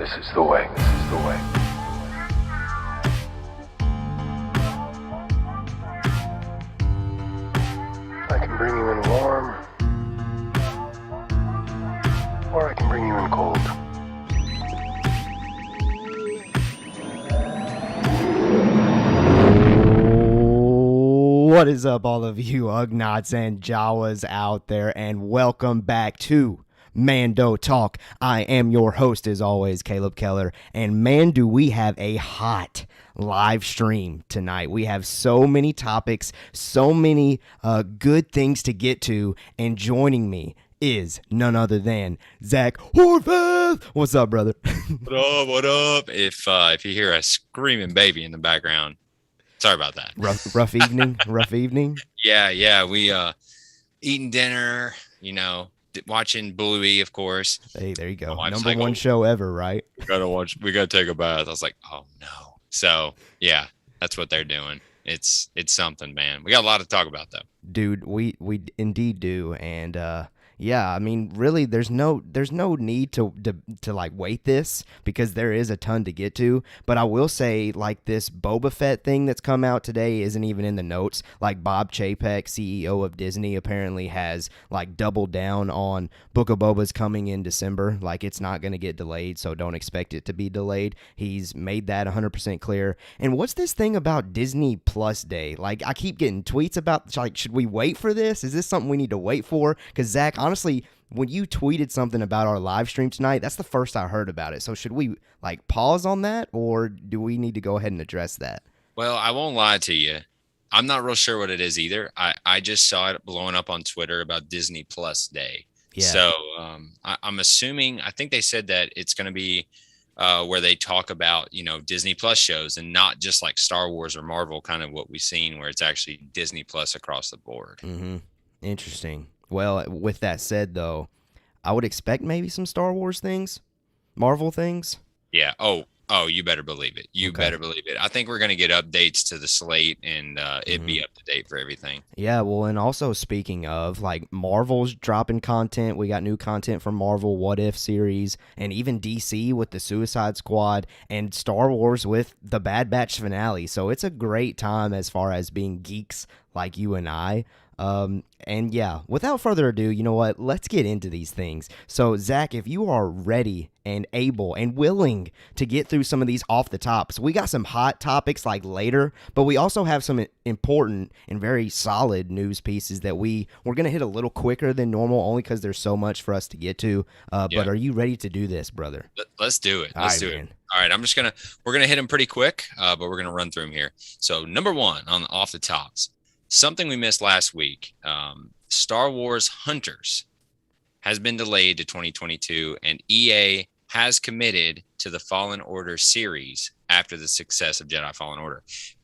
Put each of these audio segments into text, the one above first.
This is the way. This is the way. I can bring you in warm, or I can bring you in cold. What is up, all of you Ugnots and Jawas out there, and welcome back to Mando Talk. I am your host, as always, Caleb Keller, and man, do we have a hot live stream tonight. We have so many topics, so many good things to get to, and joining me is none other than Zach Horvath. What's up, brother? What up? What up? If you hear a screaming baby in the background, sorry about that. Rough evening. Rough evening. Yeah. We eating dinner. Watching Bluey, of course. Hey, there you go. My wife's Number like, one show ever, right? We gotta take a bath. I was like, oh no. So yeah, that's what they're doing. It's something, man. We got a lot to talk about though. Dude, we indeed do, and yeah, I mean, really, there's no need to like wait this, because there is a ton to get to. But I will say, like, this Boba Fett thing that's come out today isn't even in the notes. Like, Bob Chapek, CEO of Disney, apparently has like doubled down on Book of Boba's coming in December. Like, it's not going to get delayed, so don't expect it to be delayed. He's made that 100% clear. And what's this thing about Disney Plus Day? Like, I keep getting tweets about, like, should we wait for this? Is this something we need to wait for? Because Zach, honestly, when you tweeted something about our live stream tonight, that's the first I heard about it. So should we like pause on that, or do we need to go ahead and address that? Well, I won't lie to you. I'm not real sure what it is either. I just saw it blowing up on Twitter about Disney Plus Day. Yeah. So I'm assuming, I think they said that it's going to be where they talk about, Disney Plus shows and not just like Star Wars or Marvel, kind of what we've seen, where it's actually Disney Plus across the board. Mm-hmm. Interesting. Well, with that said, though, I would expect maybe some Star Wars things, Marvel things. Yeah. Oh, you better believe it. You better believe it. I think we're going to get updates to the slate, and it be up to date for everything. Yeah, well, and also speaking of, like, Marvel's dropping content. We got new content from Marvel What If series, and even DC with the Suicide Squad, and Star Wars with the Bad Batch finale. So it's a great time as far as being geeks like you and I. And yeah, without further ado, you know what? Let's get into these things. So, Zach, if you are ready and able and willing to get through some of these off the tops, we got some hot topics like later, but we also have some important and very solid news pieces that we're going to hit a little quicker than normal, only because there's so much for us to get to. But are you ready to do this, brother? Let's do it. Let's do it. All right, we're going to hit them pretty quick, but we're going to run through them here. So, number one on off the tops. Something we missed last week, Star Wars Hunters has been delayed to 2022, and EA has committed to the Fallen Order series after the success of Jedi Fallen Order.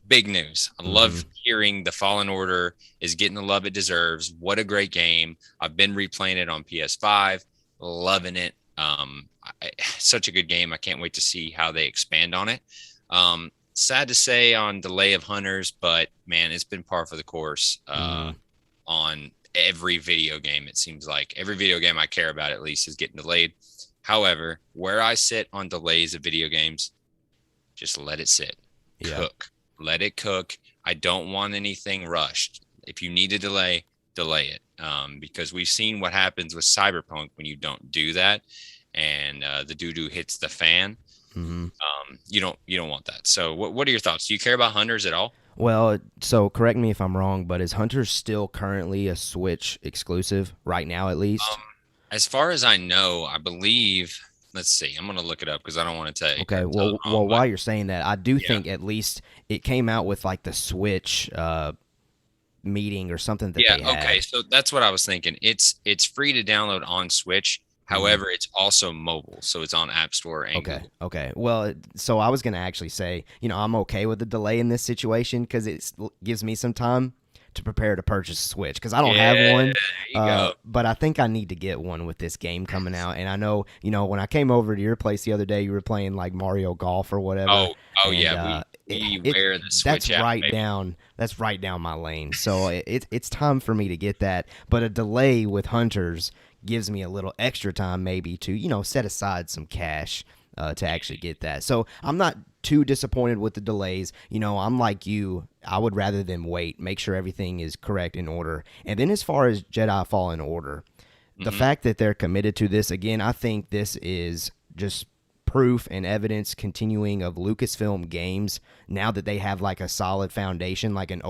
Big news. I love hearing the Fallen Order is getting the love it deserves. What a great game. I've been replaying it on PS5, loving it. Such a good game. I can't wait to see how they expand on it. Sad to say on delay of Hunters, but man, it's been par for the course on every video game. It seems like every video game I care about at least is getting delayed. However, where I sit on delays of video games, just let it sit. Cook. Let it cook. I don't want anything rushed. If you need to delay it. Because we've seen what happens with Cyberpunk when you don't do that, and the doo-doo hits the fan. Mm-hmm. You don't want that. So what are your thoughts? Do you care about Hunters at all? Well, so correct me if I'm wrong, but is Hunters still currently a Switch exclusive right now, at least? As far as I know, I believe. Let's see. I'm going to look it up because I don't want to take. Okay. Well, while you're saying that, I do think at least it came out with like the Switch meeting or something that they had. Okay. So that's what I was thinking. It's free to download on Switch. However, it's also mobile, so it's on App Store and Google. Okay. Well, so I was going to actually say, I'm okay with the delay in this situation because it gives me some time to prepare to purchase a Switch, because I don't have one. But I think I need to get one with this game coming out. And I know, when I came over to your place the other day, you were playing like Mario Golf or whatever. Oh yeah. We wear the Switch out, that's right down my lane. So it's time for me to get that. But a delay with Hunters gives me a little extra time maybe to, set aside some cash to actually get that. So I'm not too disappointed with the delays. I'm like you. I would rather them wait, make sure everything is correct in order. And then as far as Jedi Fallen Order, the fact that they're committed to this, again, I think this is just proof and evidence continuing of Lucasfilm games now that they have like a solid foundation, like an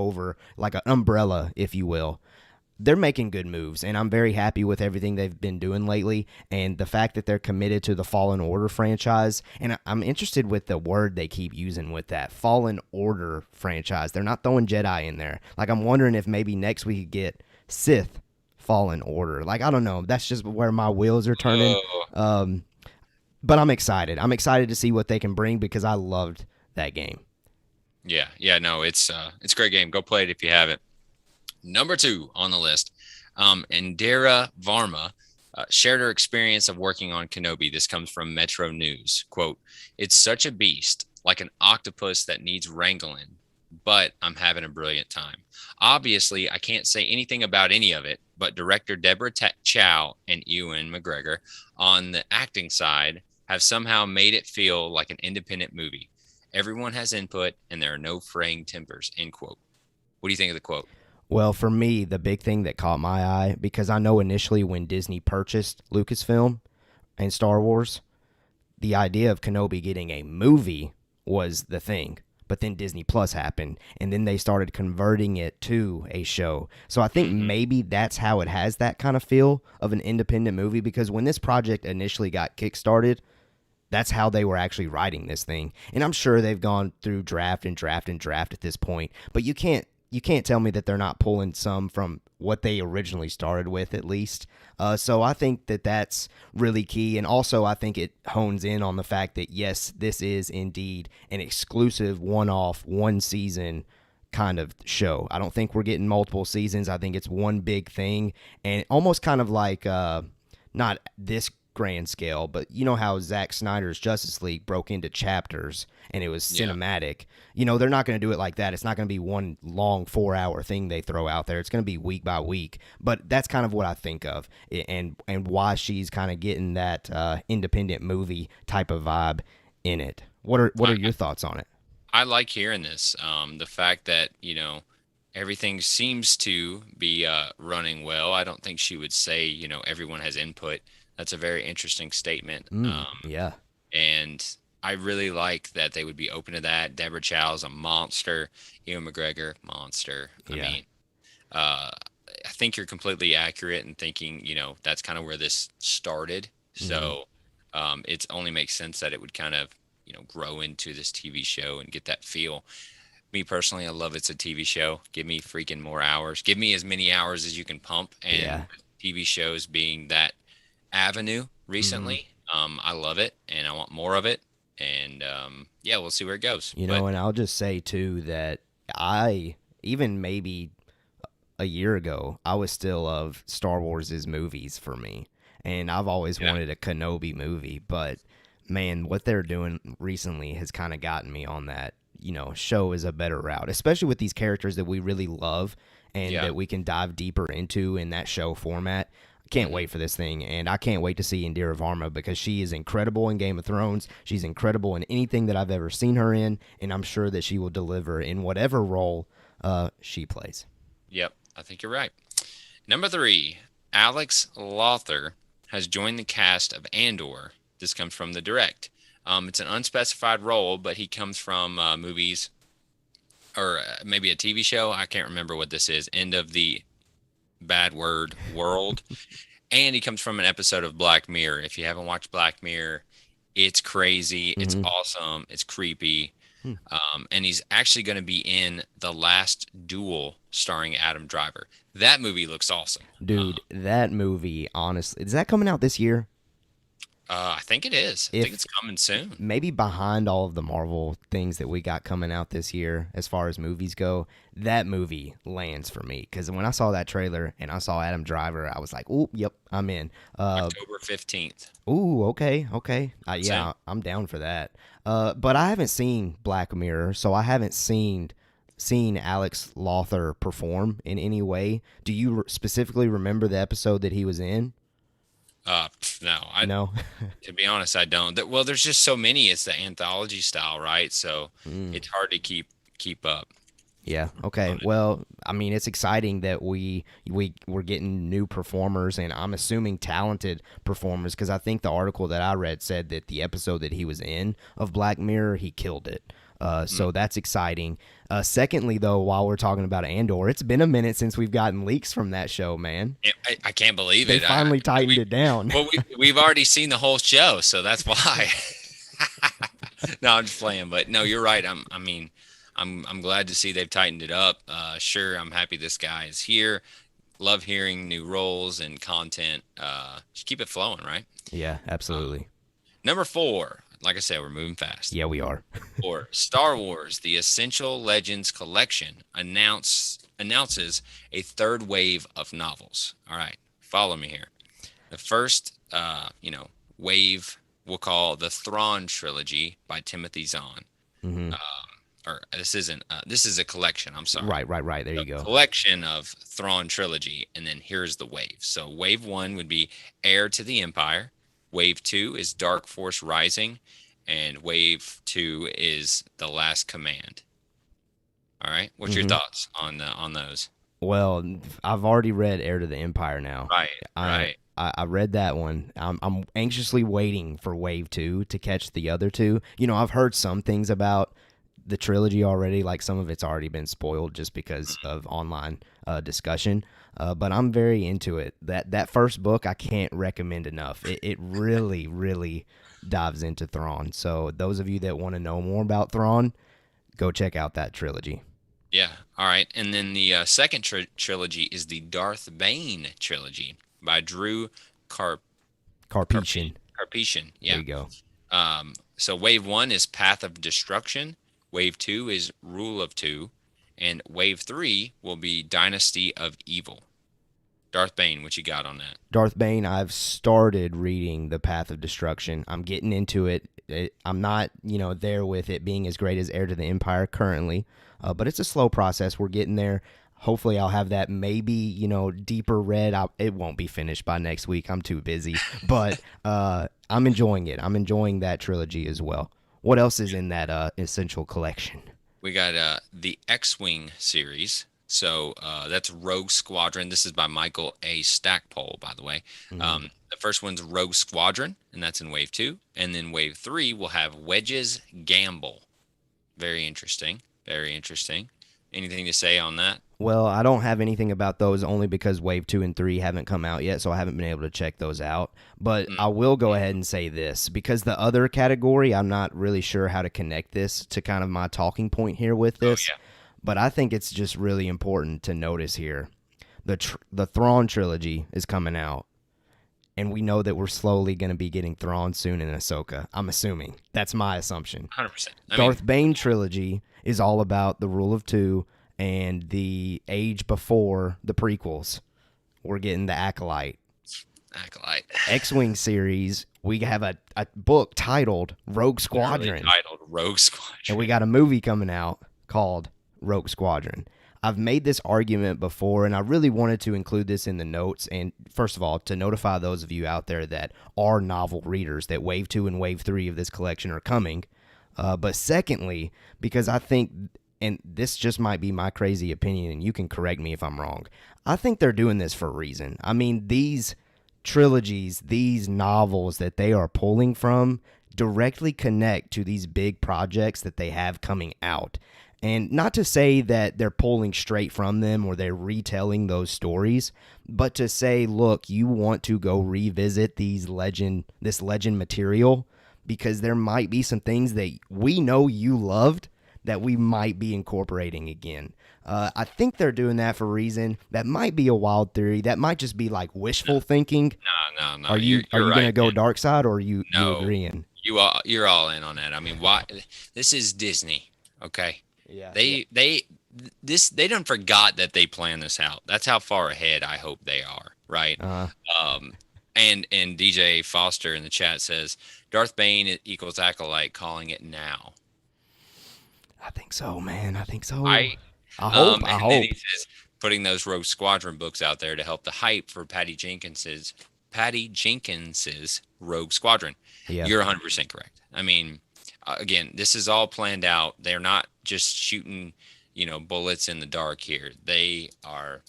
umbrella, if you will. They're making good moves, and I'm very happy with everything they've been doing lately, and the fact that they're committed to the Fallen Order franchise. And I'm interested with the word they keep using with that, Fallen Order franchise. They're not throwing Jedi in there. Like, I'm wondering if maybe next we could get Sith Fallen Order. Like, I don't know. That's just where my wheels are turning. But I'm excited. I'm excited to see what they can bring because I loved that game. Yeah, no, it's a great game. Go play it if you haven't. Number 2 on the list, Indira Varma shared her experience of working on Kenobi. This comes from Metro News. Quote, "It's such a beast, like an octopus that needs wrangling, but I'm having a brilliant time. Obviously, I can't say anything about any of it, but director Deborah Chow and Ewan McGregor on the acting side have somehow made it feel like an independent movie. Everyone has input, and there are no fraying tempers," end quote. What do you think of the quote? Well, for me, the big thing that caught my eye, because I know initially when Disney purchased Lucasfilm and Star Wars, the idea of Kenobi getting a movie was the thing. But then Disney Plus happened, and then they started converting it to a show. So I think maybe that's how it has that kind of feel of an independent movie, because when this project initially got kickstarted, that's how they were actually writing this thing. And I'm sure they've gone through draft at this point, but you can't tell me that they're not pulling some from what they originally started with, at least. So I think that that's really key. And also, I think it hones in on the fact that, yes, this is indeed an exclusive one-off, one-season kind of show. I don't think we're getting multiple seasons. I think it's one big thing. And almost kind of like, not this grand scale, but you know how Zack Snyder's Justice League broke into chapters and it was cinematic. They're not going to do it like that. It's not going to be one long 4-hour thing they throw out there. It's going to be week by week. But that's kind of what I think of, and why she's kind of getting that independent movie type of vibe in it. What are your thoughts on it? I like hearing this. The fact that everything seems to be running well. I don't think she would say everyone has input. That's a very interesting statement. Yeah. And I really like that they would be open to that. Deborah Chow's a monster. Ewan McGregor, monster. I think you're completely accurate in thinking, that's kind of where this started. So it only makes sense that it would kind of, grow into this TV show and get that feel. Me personally, I love it's a TV show. Give me freaking more hours. Give me as many hours as you can pump. And TV shows being that avenue recently, I love it and I want more of it, and we'll see where it goes. And I'll just say too that I, even maybe a year ago, I was still of Star Wars' movies for me, and I've always wanted a Kenobi movie, but man, what they're doing recently has kind of gotten me on that. Show is a better route, especially with these characters that we really love and that we can dive deeper into in that show format. Can't wait for this thing, and I can't wait to see Indira Varma, because she is incredible in Game of Thrones. She's incredible in anything that I've ever seen her in, and I'm sure that she will deliver in whatever role she plays. Yep, I think you're right. Number 3, Alex Lothar has joined the cast of Andor. This comes from The Direct. It's an unspecified role, but he comes from movies or maybe a TV show. I can't remember what this is. End of the bad word world. And he comes from an episode of Black Mirror. If you haven't watched Black Mirror, it's crazy. It's awesome. It's creepy. And he's actually going to be in The Last Duel starring Adam Driver. That movie looks awesome. Dude, that movie, honestly, is that coming out this year? I think it is. I think it's coming soon. Maybe behind all of the Marvel things that we got coming out this year, as far as movies go, that movie lands for me. Because when I saw that trailer and I saw Adam Driver, I was like, "Oh, yep, I'm in." October 15th. Ooh, okay. I'm down for that. But I haven't seen Black Mirror, so I haven't seen Alex Lothar perform in any way. Do you specifically remember the episode that he was in? No, No. to be honest, I don't. Well, there's just so many. It's the anthology style, right? So it's hard to keep up. Yeah. Okay. Well, I mean, it's exciting that we're getting new performers, and I'm assuming talented performers, because I think the article that I read said that the episode that he was in of Black Mirror, he killed it. So that's exciting. Secondly, though, while we're talking about Andor, it's been a minute since we've gotten leaks from that show, man. I can't believe They it. finally tightened it down. Well, we've already seen the whole show, so that's why. No, I'm just playing, but no, you're right. I'm glad to see they've tightened it up. Sure, I'm happy this guy is here. Love hearing new roles and content. Just keep it flowing, right? Yeah, absolutely. Number 4, like I said, we're moving fast. Yeah, we are. Or Star Wars: The Essential Legends Collection announces a third wave of novels. All right, follow me here. The first, wave we'll call the Thrawn trilogy by Timothy Zahn. Or this isn't. This is a collection. I'm sorry. Right. There you go. Collection of Thrawn trilogy, and then here's the wave. So wave 1 would be Heir to the Empire. Wave 2 is Dark Force Rising, and wave 2 is The Last Command. All right. What's your thoughts on those? Well, I've already read Heir to the Empire now. Right. I read that one. I'm anxiously waiting for wave 2 to catch the other two. I've heard some things about the trilogy already, like some of it's already been spoiled just because of online discussion. But I'm very into it. That first book I can't recommend enough. It really, really dives into Thrawn. So those of you that want to know more about Thrawn, go check out that trilogy. Yeah. All right. And then the second trilogy is the Darth Bane trilogy by Drew Karpyshyn. Karpyshyn. Yeah. There you go. So wave 1 is Path of Destruction. Wave 2 is Rule of Two. And wave 3 will be Dynasty of Evil. Darth Bane, what you got on that? Darth Bane, I've started reading The Path of Destruction. I'm getting into it. I'm not, there with it being as great as Heir to the Empire currently, but it's a slow process. We're getting there. Hopefully I'll have that maybe, deeper read. It won't be finished by next week. I'm too busy, but I'm enjoying it. I'm enjoying that trilogy as well. What else is in that essential collection? We got the X-Wing series. So that's Rogue Squadron. This is by Michael A. Stackpole, by the way. The first one's Rogue Squadron, and that's in wave 2. And then wave 3 will have Wedge's Gamble. Very interesting. Very interesting. Anything to say on that? Well, I don't have anything about those only because wave 2 and 3 haven't come out yet, so I haven't been able to check those out. But I will go ahead and say this, because the other category, I'm not really sure how to connect this to kind of my talking point here with this. Oh, yeah. But I think it's just really important to notice here. The Thrawn trilogy is coming out, and we know that we're slowly going to be getting Thrawn soon in Ahsoka. I'm assuming. That's my assumption. 100%. Darth Bane trilogy is all about the Rule of Two and the age before the prequels. We're getting the Acolyte. X-Wing series, we have a book titled Rogue Squadron. And we got a movie coming out called Rogue Squadron. I've made this argument before, and I really wanted to include this in the notes. And first of all, to notify those of you out there that are novel readers that wave 2 and wave 3 of this collection are coming. But secondly, because I think, and this just might be my crazy opinion, and you can correct me if I'm wrong, I think they're doing this for a reason. I mean, these trilogies, these novels that they are pulling from directly connect to these big projects that they have coming out. And not to say that they're pulling straight from them or they're retelling those stories, but to say, look, you want to go revisit this legend material because there might be some things that we know you loved that we might be incorporating again. I think they're doing that for a reason. That might be a wild theory. That might just be like wishful thinking. No. Are you right, going to go dark side, or are you agreeing? You're all in on that. I mean, why? This is Disney, okay? Yeah. They done forgot that they planned this out. That's how far ahead I hope they are, right? And DJ Foster in the chat says Darth Bane equals Acolyte, calling it now. I think so, man. I think so. I hope. Then he says putting those Rogue Squadron books out there to help the hype for Patty Jenkins's Patty Jenkins's Rogue Squadron. Yeah. You're 100% correct. I mean, again, this is all planned out. They're not just shooting, bullets in the dark here. They are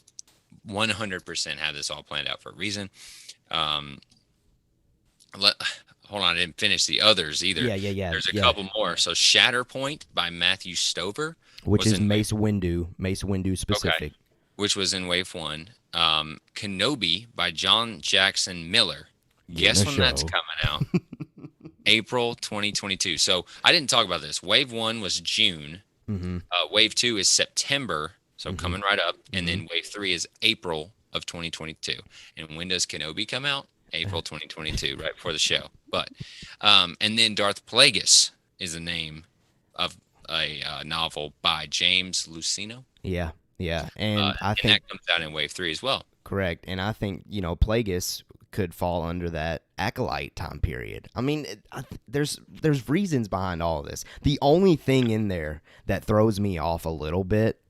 100% have this all planned out for a reason. Hold on, I didn't finish the others either. Yeah. There's a couple more. So Shatterpoint by Matthew Stover, which is Mace Windu specific. Okay. Which was in Wave 1. Kenobi by John Jackson Miller. Guess when that's coming out? April 2022. So I didn't talk about this. Wave 1 was June. Wave 2 is September, so coming right up. And then Wave 3 is April of 2022. And when does Kenobi come out? April 2022, right before the show. But and then Darth Plagueis is the name of a novel by James Luceno. Yeah. And I think that comes out in Wave 3 as well. Correct. And I think, Plagueis could fall under that Acolyte time period. I mean, there's reasons behind all of this. The only thing in there that throws me off a little bit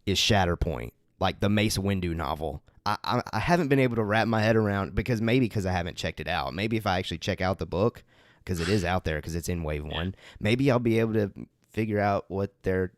is Shatterpoint, like the Mace Windu novel. I haven't been able to wrap my head around because I haven't checked it out. Maybe if I actually check out the book, because it is out there, because it's in Wave 1, maybe I'll be able to figure out what they're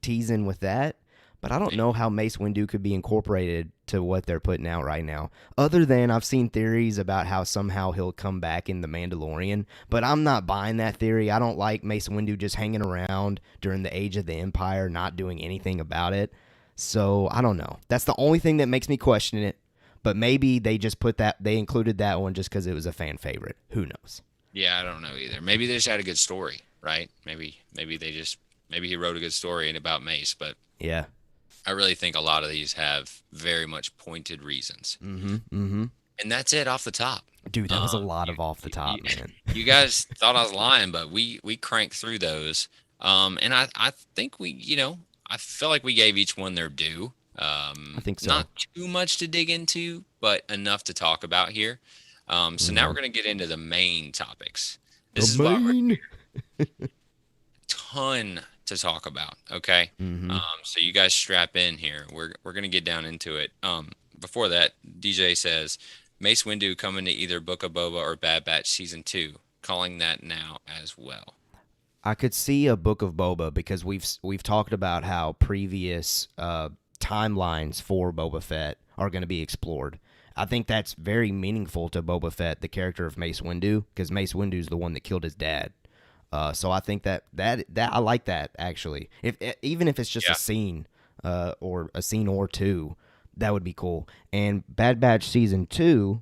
teasing with that. But I don't know how Mace Windu could be incorporated to what they're putting out right now. Other than I've seen theories about how somehow he'll come back in The Mandalorian. But I'm not buying that theory. I don't like Mace Windu just hanging around during the Age of the Empire, not doing anything about it. So I don't know. That's the only thing that makes me question it. But maybe they just they included that one just because it was a fan favorite. Who knows? Yeah, I don't know either. Maybe they just had a good story, right? Maybe he wrote a good story about Mace, but yeah. I really think a lot of these have very much pointed reasons. And that's it off the top. Dude, that was a lot of off the top, man. You guys thought I was lying, but we cranked through those. And I think I feel like we gave each one their due. I think so. Not too much to dig into, but enough to talk about here. So now we're going to get into the main topics. This is what we're ton to talk about. Okay. So you guys strap in here. We're going to get down into it. Before that, DJ says Mace Windu coming to either Book of Boba or Bad Batch Season 2, calling that now as well. I could see a Book of Boba because we've talked about how previous timelines for Boba Fett are going to be explored. I think that's very meaningful to Boba Fett, the character of Mace Windu, because Mace Windu is the one that killed his dad. So I think that I like that actually. Even if it's just a scene, or a scene or two, that would be cool. And Bad Batch Season 2,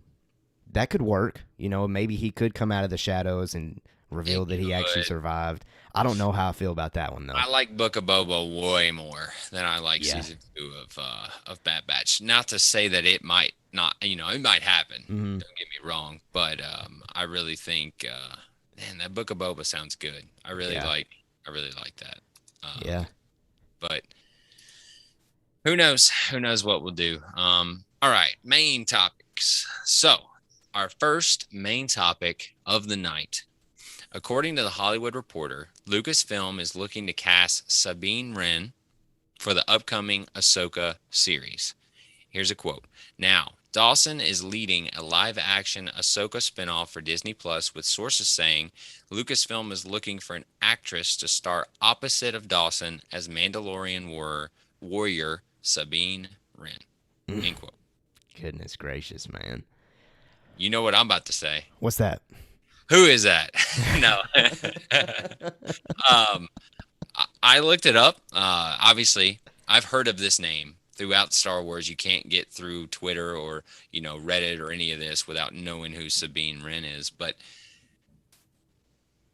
that could work. Maybe he could come out of the shadows and reveal that he actually survived. I don't know how I feel about that one though. I like Book of Boba way more than I like Season 2 of Bad Batch. Not to say that it might not, it might happen. Don't get me wrong, but I really think, man, that Book of Boba sounds good. I really like that. But who knows? Who knows what we'll do? All right, main topics. So our first main topic of the night. According to The Hollywood Reporter, Lucasfilm is looking to cast Sabine Wren for the upcoming Ahsoka series. Here's a quote. Now, Dawson is leading a live-action Ahsoka spinoff for Disney Plus, with sources saying Lucasfilm is looking for an actress to star opposite of Dawson as Mandalorian warrior Sabine Wren. End quote. Goodness gracious, man. You know what I'm about to say. What's that? Who is that? No. I looked it up. Obviously, I've heard of this name throughout Star Wars. You can't get through Twitter or, Reddit or any of this without knowing who Sabine Wren is. But,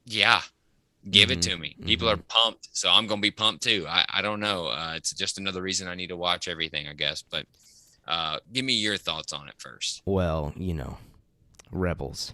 yeah, give it to me. People are pumped, so I'm going to be pumped too. I don't know. It's just another reason I need to watch everything, I guess. But give me your thoughts on it first. Well, Rebels.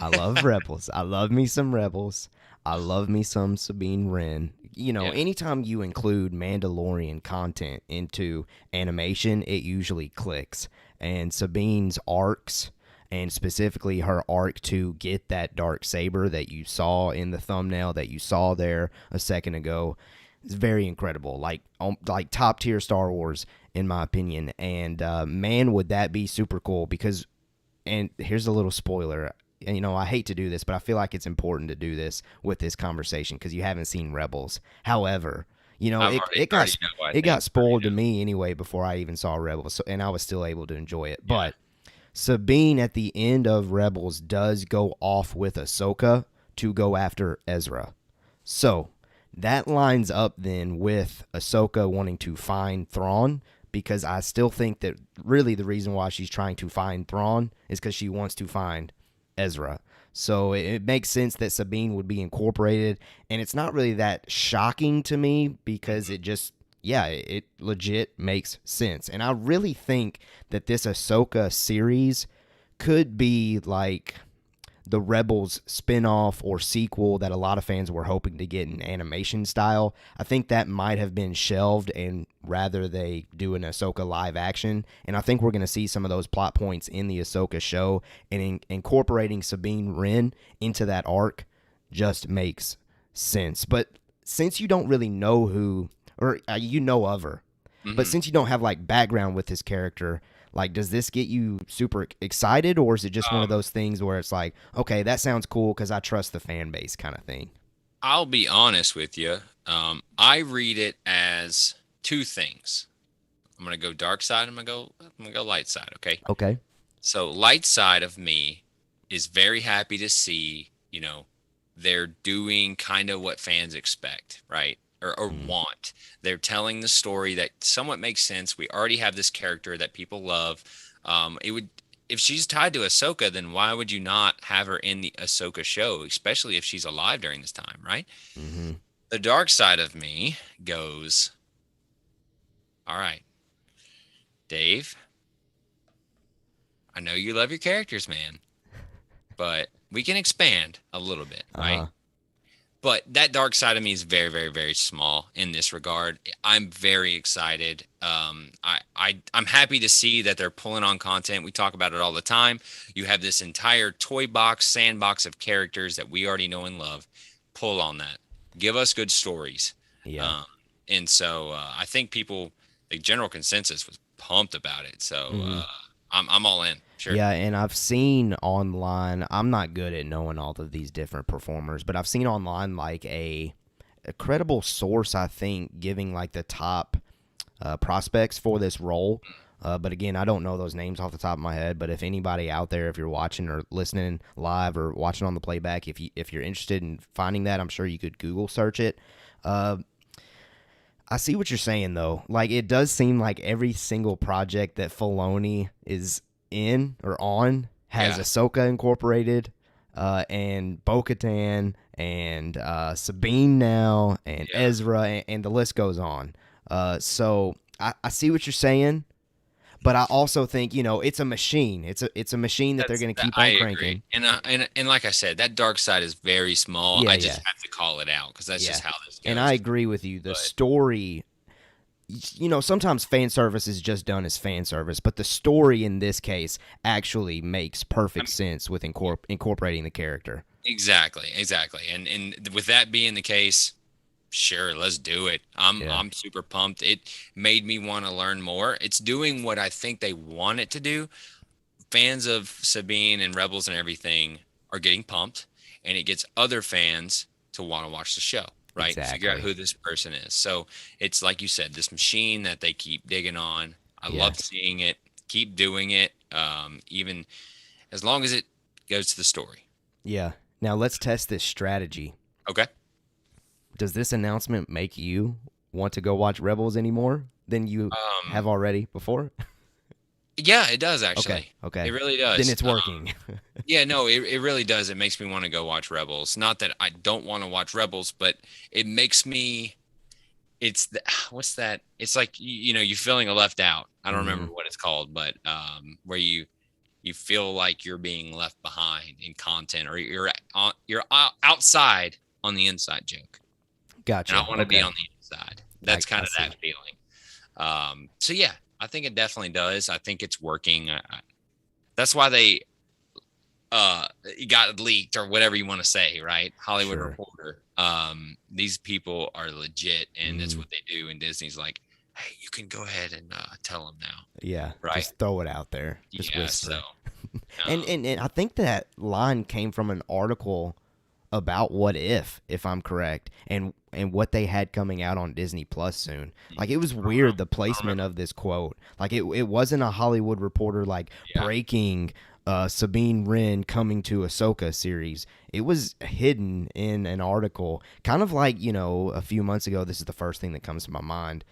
I love Rebels. I love me some Rebels. I love me some Sabine Wren. Anytime you include Mandalorian content into animation, it usually clicks. And Sabine's arcs, and specifically her arc to get that dark saber that you saw in the thumbnail, that you saw there a second ago, is very incredible. Like top tier Star Wars, in my opinion. And man, would that be super cool, because and here's a little spoiler. And, I hate to do this, but I feel like it's important to do this with this conversation because you haven't seen Rebels. However, it got spoiled to me anyway before I even saw Rebels, and I was still able to enjoy it. Yeah. But Sabine at the end of Rebels does go off with Ahsoka to go after Ezra. So that lines up then with Ahsoka wanting to find Thrawn, because I still think that really the reason why she's trying to find Thrawn is because she wants to find Ezra. So it makes sense that Sabine would be incorporated, and it's not really that shocking to me because it legit makes sense. And I really think that this Ahsoka series could be like the Rebels spinoff or sequel that a lot of fans were hoping to get in animation style. I think that might have been shelved, and rather they do an Ahsoka live action. And I think we're going to see some of those plot points in the Ahsoka show, and incorporating Sabine Wren into that arc just makes sense. But since you don't really know who, or you know of her, but since you don't have like background with this character, like, does this get you super excited, or is it just one of those things where it's like, okay, that sounds cool because I trust the fan base kind of thing? I'll be honest with you. I read it as two things. I'm gonna go dark side. I'm gonna go light side. Okay. Okay. So light side of me is very happy to see, they're doing kind of what fans expect, right? Or want. They're telling the story that somewhat makes sense. We already have this character that people love. If she's tied to Ahsoka, then why would you not have her in the Ahsoka show, especially if she's alive during this time, right? Mm-hmm. The dark side of me goes, all right, Dave, I know you love your characters, man, but we can expand a little bit, right? But that dark side of me is very, very, very small in this regard. I'm very excited. I'm happy to see that they're pulling on content. We talk about it all the time. You have this entire toy box, sandbox of characters that we already know and love. Pull on that. Give us good stories. Yeah. And so I think the general consensus was pumped about it. So I'm all in. Sure. Yeah, and I've seen online, I'm not good at knowing all of these different performers, but I've seen online like a credible source, I think, giving like the top prospects for this role. But again, I don't know those names off the top of my head, but if anybody out there, if you're watching or listening live or watching on the playback, if you're interested in finding that, I'm sure you could Google search it. I see what you're saying, though. Like, it does seem like every single project that Filoni is in or on has Ahsoka incorporated, and Bo-Katan, and Sabine now, and Ezra, and the list goes on. So I see what you're saying, but I also think, it's a machine. It's a machine that they're going to keep on cranking. And like I said, that dark side is very small. I just have to call it out because that's just how this goes. And I agree with you. The story, sometimes fan service is just done as fan service, but the story in this case actually makes perfect sense with incorporating the character. Exactly. And with that being the case, sure, let's do it. I'm super pumped. It made me want to learn more. It's doing what I think they want it to do. Fans of Sabine and Rebels and everything are getting pumped, and it gets other fans to want to watch the show. Right. Exactly. Figure out who this person is. So it's like you said, this machine that they keep digging on. I love seeing it. Keep doing it. Even as long as it goes to the story. Yeah. Now let's test this strategy. Okay. Does this announcement make you want to go watch Rebels anymore than you have already before? Yeah, it does actually. Okay. It really does. Then it's working. It really does. It makes me want to go watch Rebels. Not that I don't want to watch Rebels, but it makes me. What's that? It's like you're feeling left out. I don't remember what it's called, but where you feel like you're being left behind in content, or you're outside on the inside joke. Gotcha. And I want to be on the inside. That's kind of that feeling. So yeah. I think it definitely does. I think it's working. That's why they got leaked or whatever you want to say, right? Hollywood Reporter. These people are legit, and that's what they do. And Disney's like, hey, you can go ahead and tell them now. Yeah, right. Just throw it out there. Just whisper. So And I think that line came from an article about What If I'm correct, and what they had coming out on Disney Plus soon. Like, it was weird, the placement of this quote. Like, it wasn't a Hollywood Reporter like breaking Sabine Wren coming to Ahsoka series. It was hidden in an article, kind of like, a few months ago. This is the first thing that comes to my mind.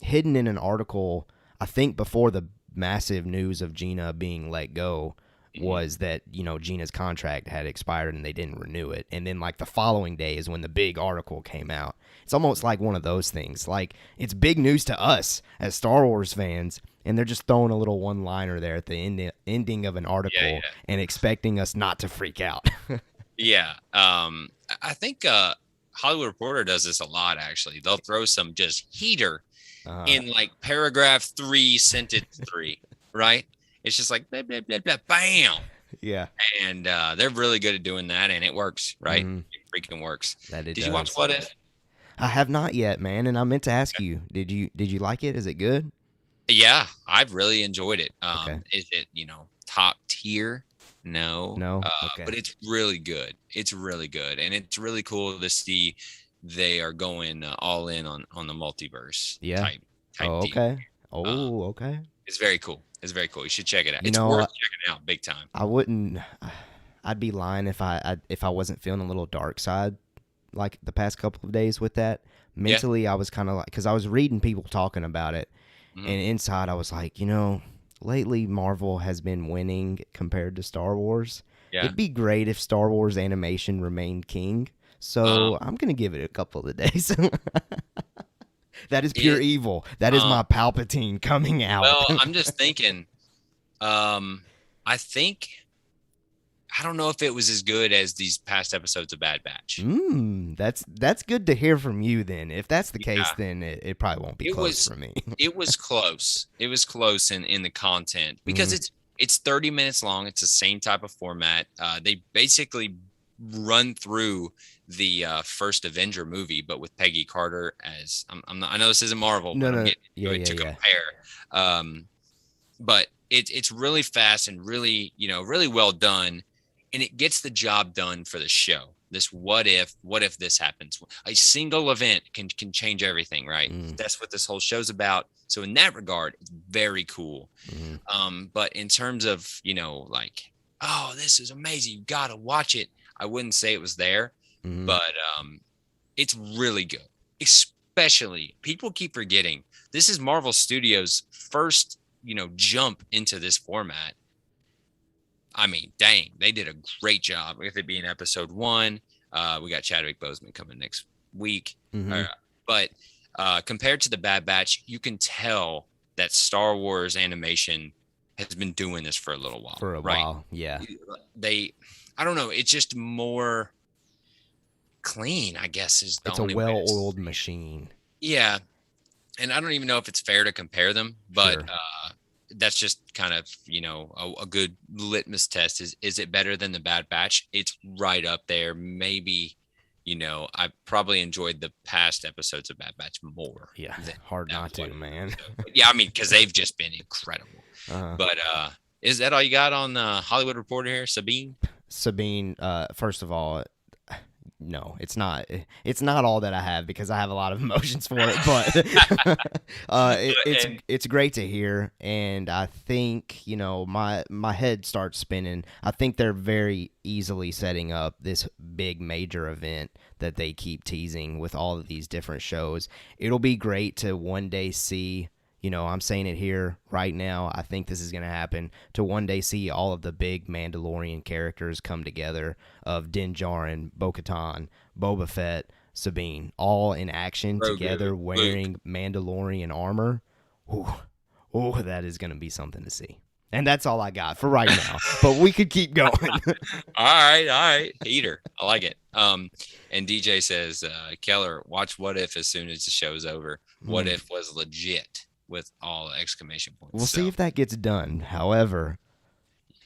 Hidden in an article, I think before the massive news of Gina being let go, was that Gina's contract had expired and they didn't renew it, and then like the following day is when the big article came out. It's almost like one of those things. Like, it's big news to us as Star Wars fans, and they're just throwing a little one-liner there at the ending of an article and expecting us not to freak out. I think Hollywood Reporter does this a lot, actually. They'll throw some just heater in like paragraph 3, sentence 3, right? It's just like blah, blah, blah, blah, bam. Yeah. And they're really good at doing that, and it works, right? It freaking works. Did you watch What If? I have not yet, man, and I meant to ask you. Did you like it? Is it good? Yeah, I've really enjoyed it. Is it, top tier? No. Okay. But it's really good. It's really good, and it's really cool to see they are going all in on the multiverse. Type okay. deal. Okay. It's very cool. You should check it out. It's worth checking out big time. I'd be lying if I wasn't feeling a little dark side like the past couple of days with that. Mentally, I was kind of like, because I was reading people talking about it, and inside I was like, lately Marvel has been winning compared to Star Wars. Yeah. It'd be great if Star Wars animation remained king. So I'm going to give it a couple of days. That is pure evil. That is my Palpatine coming out. Well, I'm just thinking, I don't know if it was as good as these past episodes of Bad Batch. That's good to hear from you then. If that's the case, then it probably won't be close for me. It was close. It was close in the content because it's 30 minutes long. It's the same type of format. They basically run through the first Avenger movie, but with Peggy Carter as I know this isn't Marvel, to compare. But it's really fast and really really well done, and it gets the job done for the show. This what if this happens? A single event can change everything, right? That's what this whole show's about. So in that regard, it's very cool. But in terms of like, oh, this is amazing, you gotta watch it, I wouldn't say it was there, but it's really good. Especially, people keep forgetting, this is Marvel Studios' first, jump into this format. I mean, dang, they did a great job with it being episode 1. We got Chadwick Boseman coming next week. But compared to the Bad Batch, you can tell that Star Wars animation has been doing this for a little while. For a while, yeah. I don't know. It's just more clean, I guess, is the only way. It's a well-oiled machine. Yeah. And I don't even know if it's fair to compare them, but that's just kind of, a good litmus test. Is it better than the Bad Batch? It's right up there. Maybe, I probably enjoyed the past episodes of Bad Batch more. Yeah, hard not to, man. Yeah, I mean, because they've just been incredible. But is that all you got on the Hollywood Reporter here, Sabine? Sabine, first of all, no, it's not. It's not all that I have, because I have a lot of emotions for it. But it's great to hear, and I think my head starts spinning. I think they're very easily setting up this big major event that they keep teasing with all of these different shows. It'll be great to one day see. I'm saying it here right now. I think this is going to happen, to one day see all of the big Mandalorian characters come together, of Din Djarin, Bo-Katan, Boba Fett, Sabine, all in action together wearing Mandalorian armor. Ooh, that is going to be something to see. And that's all I got for right now. But we could keep going. All right. Heater. I like it. And DJ says, Keller, watch What If as soon as the show's over. What If was legit. With all exclamation points. We'll see if that gets done. However,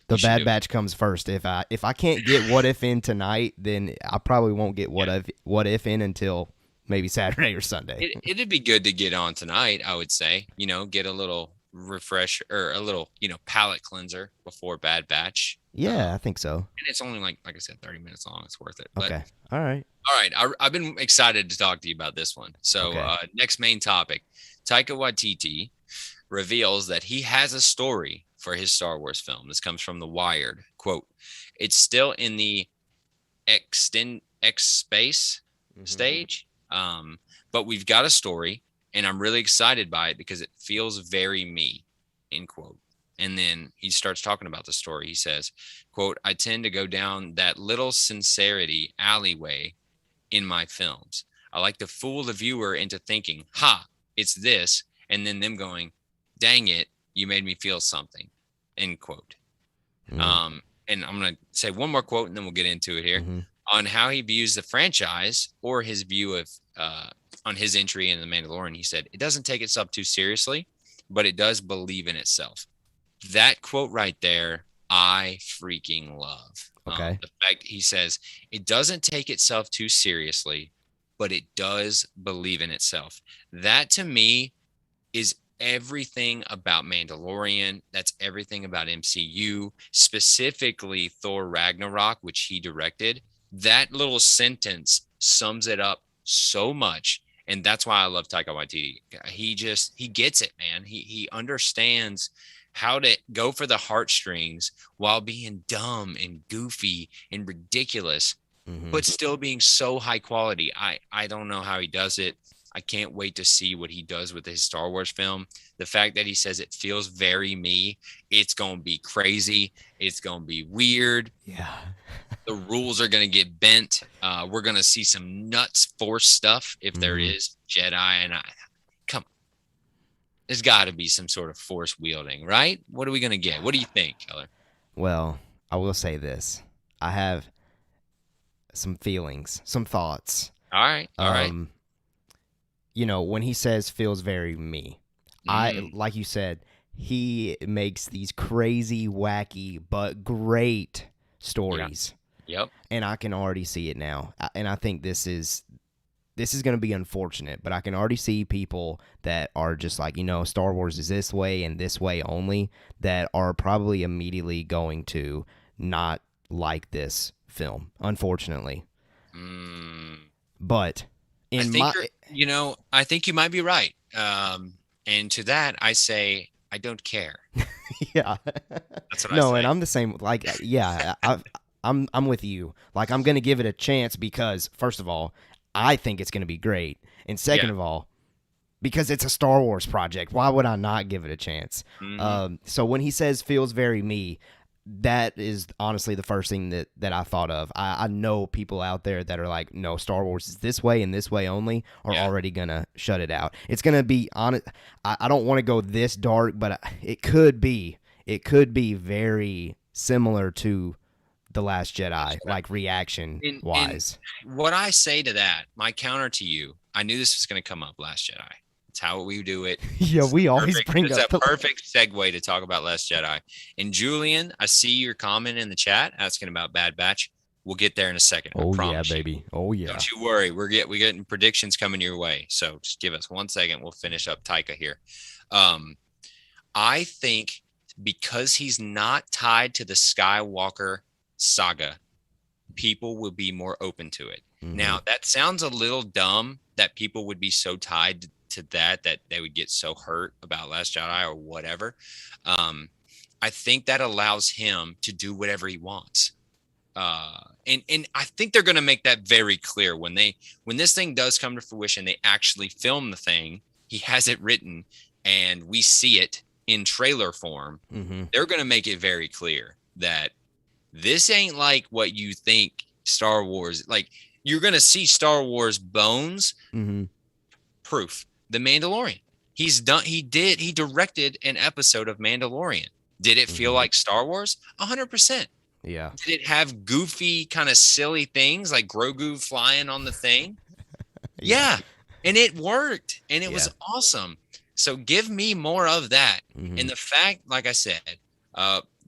the Bad Batch comes first. If I can't get What If in tonight, then I probably won't get What If in until maybe Saturday or Sunday. It'd be good to get on tonight, I would say. Get a little refresh or a little, palate cleanser before Bad Batch. Yeah, I think so. And it's only like I said, 30 minutes long. It's worth it. Okay. All right. All right. I've been excited to talk to you about this one. So next main topic, Taika Waititi reveals that he has a story for his Star Wars film. This comes from The Wired. Quote, it's still in the X space stage, but we've got a story, and I'm really excited by it because it feels very me, end quote. And then he starts talking about the story. He says, quote, I tend to go down that little sincerity alleyway in my films. I like to fool the viewer into thinking, ha, it's this. And then them going, dang it, you made me feel something, end quote. And I'm going to say one more quote and then we'll get into it here on how he views the franchise or his view of on his entry in The Mandalorian. He said, it doesn't take itself too seriously, but it does believe in itself. That quote right there, I freaking love. Okay. The fact he says it doesn't take itself too seriously, but it does believe in itself. That to me is everything about Mandalorian. That's everything about MCU, specifically Thor Ragnarok, which he directed. That little sentence sums it up so much. And that's why I love Taika Waititi. He gets it, man. He understands how to go for the heartstrings while being dumb and goofy and ridiculous, but still being so high quality. I don't know how he does it. I can't wait to see what he does with his Star Wars film. The fact that he says it feels very me, it's going to be crazy. It's going to be weird. Yeah. The rules are going to get bent. We're going to see some nuts force stuff if there is Jedi. And come on. There's got to be some sort of force wielding, right? What are we going to get? What do you think, Keller? Well, I will say this. I have some feelings, some thoughts. All right. When he says feels very me, like you said, he makes these crazy, wacky, but great stories. Yep. And I can already see it now. And I think this is going to be unfortunate, but I can already see people that are just like, Star Wars is this way and this way only, that are probably immediately going to not like this film, unfortunately. But I think you might be right. And to that, I say, I don't care. Yeah. That's what I say. And I'm the same. Like, yeah, I'm with you. Like, I'm going to give it a chance because, first of all, I think it's going to be great. And second of all, because it's a Star Wars project, why would I not give it a chance? So when he says feels very me, that is honestly the first thing that I thought of. I know people out there that are like, no, Star Wars is this way and this way only, are already going to shut it out. It's going to be honest. I don't want to go this dark, but it could be very similar to The Last Jedi, like reaction-wise. And what I say to that, my counter to you, I knew this was going to come up, Last Jedi. It's how we do it. Yeah, we always bring up. It's a perfect segue to talk about Last Jedi. And Julian, I see your comment in the chat asking about Bad Batch. We'll get there in a second. Oh, yeah, baby. Oh, yeah. Don't you worry. We're getting predictions coming your way. So just give us 1 second. We'll finish up Taika here. I think because he's not tied to the Skywalker saga, people will be more open to it. Now, that sounds a little dumb that people would be so tied to that they would get so hurt about Last Jedi or whatever. I think that allows him to do whatever he wants. And I think they're going to make that very clear when this thing does come to fruition, they actually film the thing. He has it written and we see it in trailer form. They're going to make it very clear that this ain't like what you think Star Wars, like you're going to see Star Wars bones. Proof. The Mandalorian. He directed an episode of Mandalorian. Did it feel like Star Wars? 100%. Yeah. Did it have goofy, kind of silly things like Grogu flying on the thing? Yeah. And it worked. And it was awesome. So give me more of that. And the fact, like I said,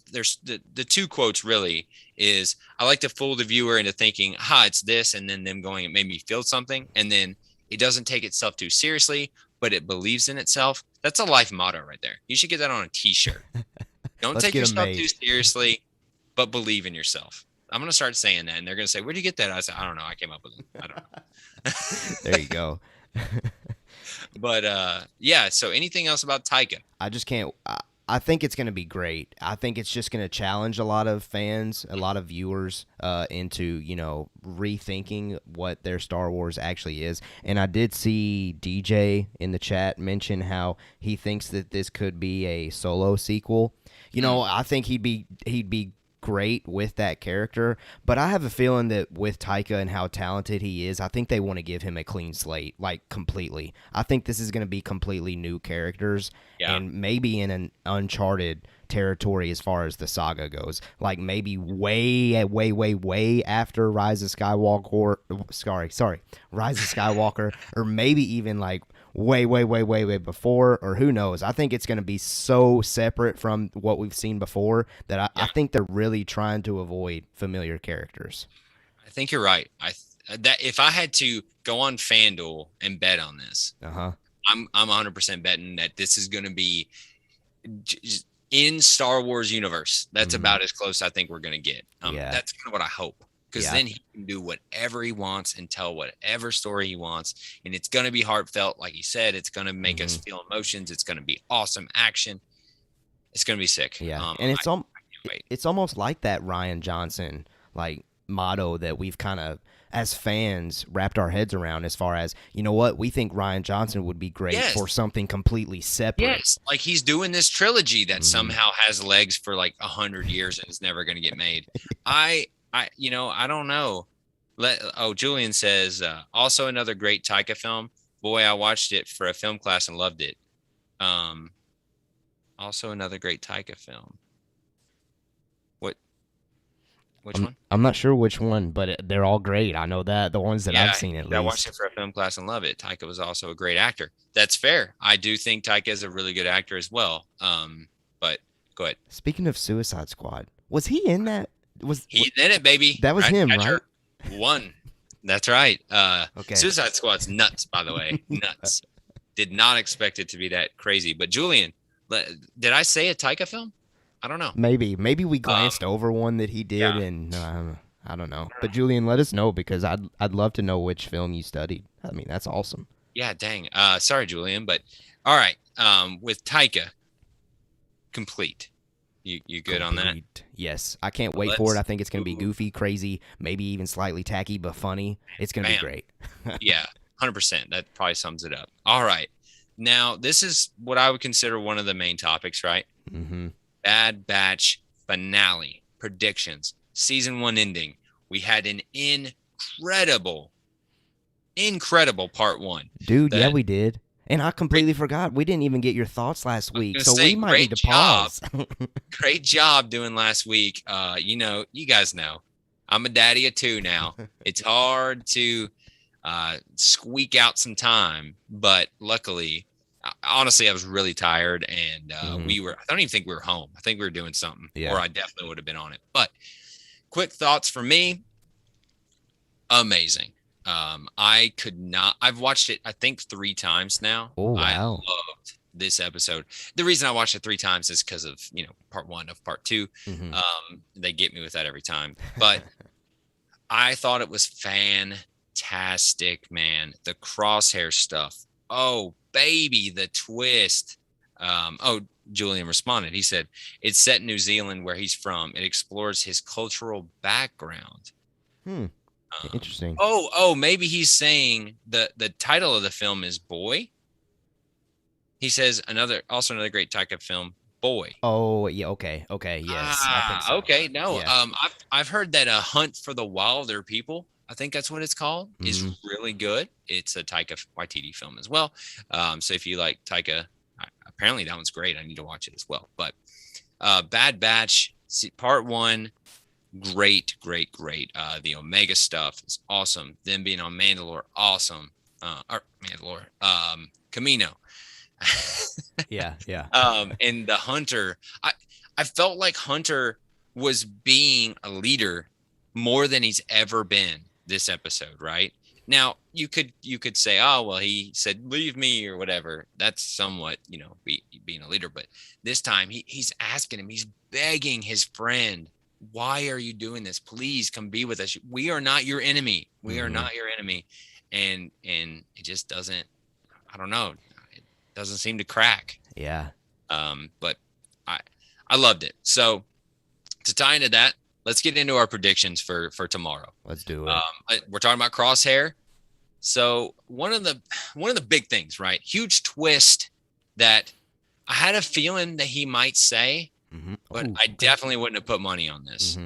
there's the two quotes really is, I like to fool the viewer into thinking, it's this, and then them going, it made me feel something. And then it doesn't take itself too seriously, but it believes in itself. That's a life motto right there. You should get that on a t-shirt. Don't take yourself too seriously, but believe in yourself. I'm going to start saying that, and they're going to say, where'd you get that? I said, I don't know. I came up with it. I don't know. There you go. But yeah, so anything else about Taika? I just can't. I think it's going to be great. I think it's just going to challenge a lot of fans, a lot of viewers into, rethinking what their Star Wars actually is. And I did see DJ in the chat mention how he thinks that this could be a Solo sequel. I think he'd be great with that character, but I have a feeling that with Taika and how talented he is, I think they want to give him a clean slate, like completely. I think this is going to be completely new characters, and maybe in an uncharted territory as far as the saga goes, like maybe way after Rise of Skywalker, or maybe even like way before, or who knows. I think it's going to be so separate from what we've seen before that I think they're really trying to avoid familiar characters. I think you're right. That if I had to go on FanDuel and bet on this, I'm 100% betting that this is going to be in Star Wars universe. That's about as close I think we're going to get. That's kind of what I hope. Because then he can do whatever he wants and tell whatever story he wants. And it's going to be heartfelt. Like he said, it's going to make us feel emotions. It's going to be awesome action. It's going to be sick. Yeah. And it's almost like that Rian Johnson like motto that we've kind of, as fans, wrapped our heads around, as far as, we think Rian Johnson would be great for something completely separate. Yes. Like he's doing this trilogy that somehow has legs for like 100 years and is never going to get made. I don't know. Julian says, also another great Taika film. Boy, I watched it for a film class and loved it. Also another great Taika film. Which one? I'm not sure which one, but they're all great. I know that. The ones that I've seen, at least. I watched it for a film class and love it. Taika was also a great actor. That's fair. I do think Taika is a really good actor as well. But go ahead. Speaking of Suicide Squad, was he in that? He did it, baby. That was him, right? One. That's right. Okay. Suicide Squad's nuts, by the way. Nuts. Did not expect it to be that crazy. But Julian, did I say a Taika film? I don't know. Maybe we glanced over one that he did, and I don't know. But Julian, let us know, because I'd love to know which film you studied. I mean, that's awesome. Yeah, dang. Sorry, Julian, but all right. With Taika, complete. You good on that? Yes. I can't wait for it. I think it's going to be goofy, crazy, maybe even slightly tacky, but funny. It's going to be great. Yeah, 100%. That probably sums it up. All right. Now, this is what I would consider one of the main topics, right? Mm-hmm. Bad Batch finale predictions. Season 1 ending. We had an incredible part 1. Dude, yeah, we did. And I completely forgot. We didn't even get your thoughts last week, so we might need to pause. Great job doing last week. You guys know, I'm a daddy of 2 now. It's hard to squeak out some time, but luckily, honestly, I was really tired, and I don't even think we were home. I think we were doing something, or I definitely would have been on it. But quick thoughts for me. Amazing. I've watched it, I think, 3 times now. Oh, wow. I loved this episode. The reason I watched it 3 times is because of, part 1 of part 2. They get me with that every time. But I thought it was fantastic, man. The crosshair stuff. Oh, baby, the twist. Julian responded. He said, it's set in New Zealand, where he's from. It explores his cultural background. Interesting. Maybe he's saying the title of the film is Boy. He says another great Taika film, Boy. Oh, yeah. Okay. Yes. I think so. Okay. No. Yeah. I've heard that A Hunt for the Wilder People, I think that's what it's called, is really good. It's a Taika Waititi film as well. So if you like Taika, apparently that one's great. I need to watch it as well. But Bad Batch part 1. Great. The Omega stuff is awesome. Them being on Mandalore, awesome. Camino. Yeah. And the Hunter, I felt like Hunter was being a leader more than he's ever been this episode, right? Now you could say, oh well, he said leave me or whatever. That's somewhat, being a leader. But this time he's asking him, he's begging his friend, why are you doing this? Please come be with us. We are not your enemy. We are not your enemy. And it just doesn't. I don't know. It doesn't seem to crack. Yeah. But I loved it. So to tie into that, let's get into our predictions for tomorrow. Let's do it. We're talking about Crosshair. So one of the big things, right? Huge twist that I had a feeling that he might say, but I definitely wouldn't have put money on this.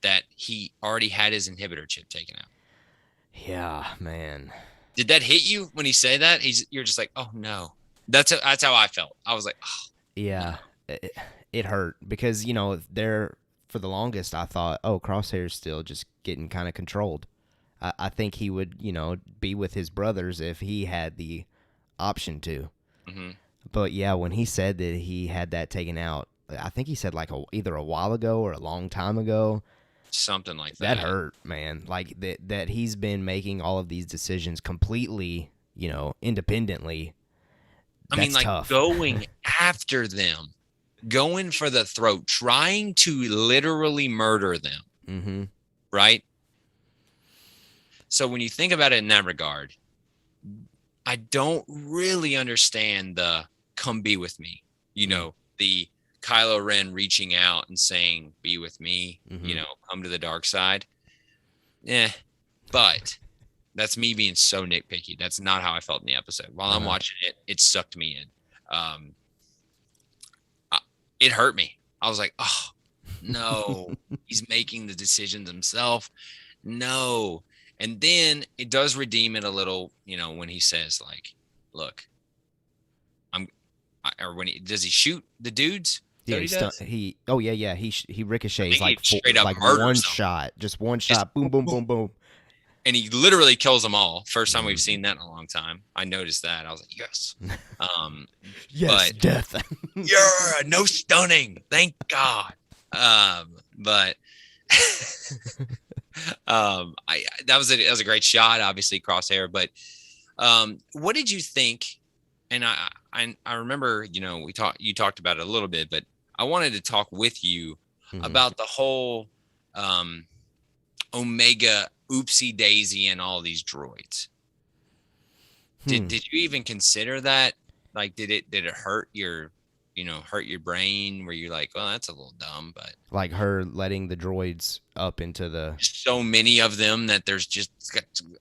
That he already had his inhibitor chip taken out. Yeah, man. Did that hit you when he said that? You're just like, oh no. That's how I felt. I was like, oh. Yeah, it hurt because there for the longest I thought, oh, Crosshair's still just getting kind of controlled. I think he would be with his brothers if he had the option to. But yeah, when he said that he had that taken out, I think he said like either a while ago or a long time ago. Something like that. That hurt, man. Like that he's been making all of these decisions completely, independently. I mean, like tough. Going after them, going for the throat, trying to literally murder them. Right? So when you think about it in that regard, I don't really understand the come be with me. The Kylo Ren reaching out and saying, be with me, come to the dark side. But that's me being so nitpicky. That's not how I felt in the episode. While I'm watching it, it sucked me in. It hurt me. I was like, oh, no, he's making the decisions himself. No. And then it does redeem it a little, when he says like, look, does he shoot the dudes? Yeah, he ricochets like straight up one shot, just one shot, boom, boom, boom, boom. And he literally kills them all. First time we've seen that in a long time. I noticed that. I was like, yes. Yes, but, death. yeah, no stunning. Thank God. But that was a great shot, obviously Crosshair. But what did you think? And I remember, you talked about it a little bit, but I wanted to talk with you about the whole Omega oopsie daisy and all these droids. Did you even consider that? Like, did it hurt your brain? Were you like, well, that's a little dumb, but like her letting the droids up into the so many of them that there's just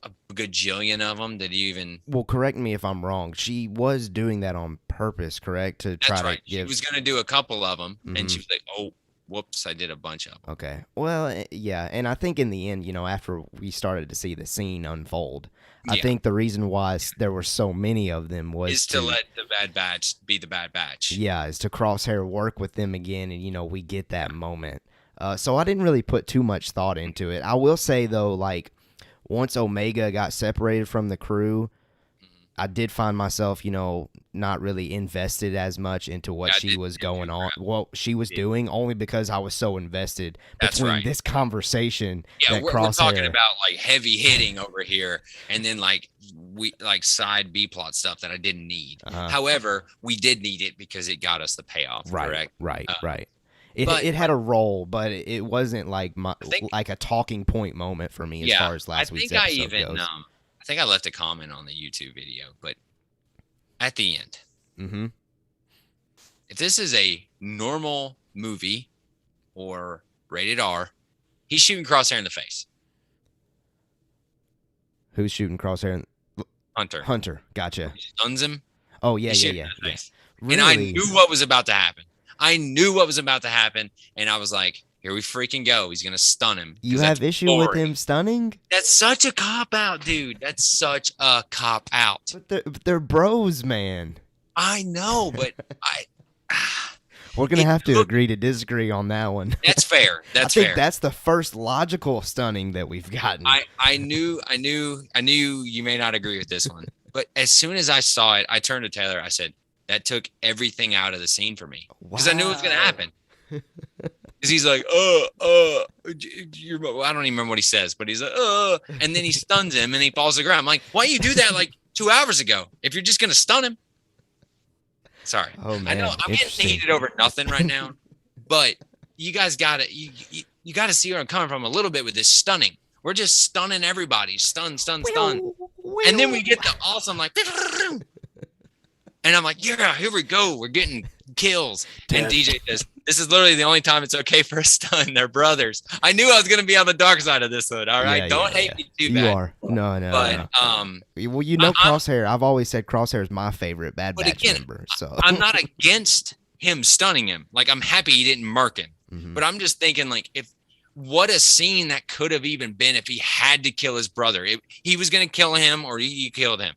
a gajillion of them. Did you even? Well, correct me if I'm wrong. She was doing that on purpose, correct? To try to give. She was going to do a couple of them, and she was like, oh. Whoops, I did a bunch of them. Okay. Well, yeah. And I think in the end, after we started to see the scene unfold, I think the reason why there were so many of them was to let the Bad Batch be the Bad Batch. Yeah, is to Crosshair work with them again, and, we get that moment. So I didn't really put too much thought into it. I will say, though, like, once Omega got separated from the crew, I did find myself, not really invested as much into what she was going on. What she was doing, only because I was so invested between this conversation. Yeah, we're talking about like heavy hitting over here, and then like side B plot stuff that I didn't need. However, we did need it because it got us the payoff. Right, correct? Right. It had a role, but it wasn't like like a talking point moment for me as far as last week's episode goes. I think I left a comment on the YouTube video, but at the end, if this is a normal movie or rated R, he's shooting Crosshair in the face. Who's shooting Crosshair? Hunter. Gotcha. He stuns him. Oh, yeah. Really? And I knew what was about to happen. And I was like, here we freaking go. He's going to stun him. You have issue with him stunning? That's such a cop-out, dude. That's such a cop-out. But they're bros, man. I know, but we're going to have to agree to disagree on that one. That's fair. I think that's the first logical stunning that we've gotten. I knew you may not agree with this one. But as soon as I saw it, I turned to Taylor. I said, that took everything out of the scene for me. Because I knew it was going to happen. Because he's like, I don't even remember what he says, but he's like, and then he stuns him and he falls to the ground. I'm like, why you do that like 2 hours ago if you're just gonna stun him? Sorry, Oh man, I know I'm getting heated over nothing right now, but you guys got to you got to see where I'm coming from a little bit with this stunning. We're just stunning everybody, stun, and then we get the awesome like, and I'm like, yeah, here we go, we're getting kills. And DJ says, this is literally the only time it's okay for a stun. They're brothers. I knew I was going to be on the dark side of this one. All right. Don't hate me too bad. You are. No. But, well, you know, Crosshair, I've always said Crosshair is my favorite Bad Batch member. So I'm not against him stunning him. Like, I'm happy he didn't murk him. Mm-hmm. But I'm just thinking, like, what a scene that could have even been if he had to kill his brother. He was going to kill him or he killed him.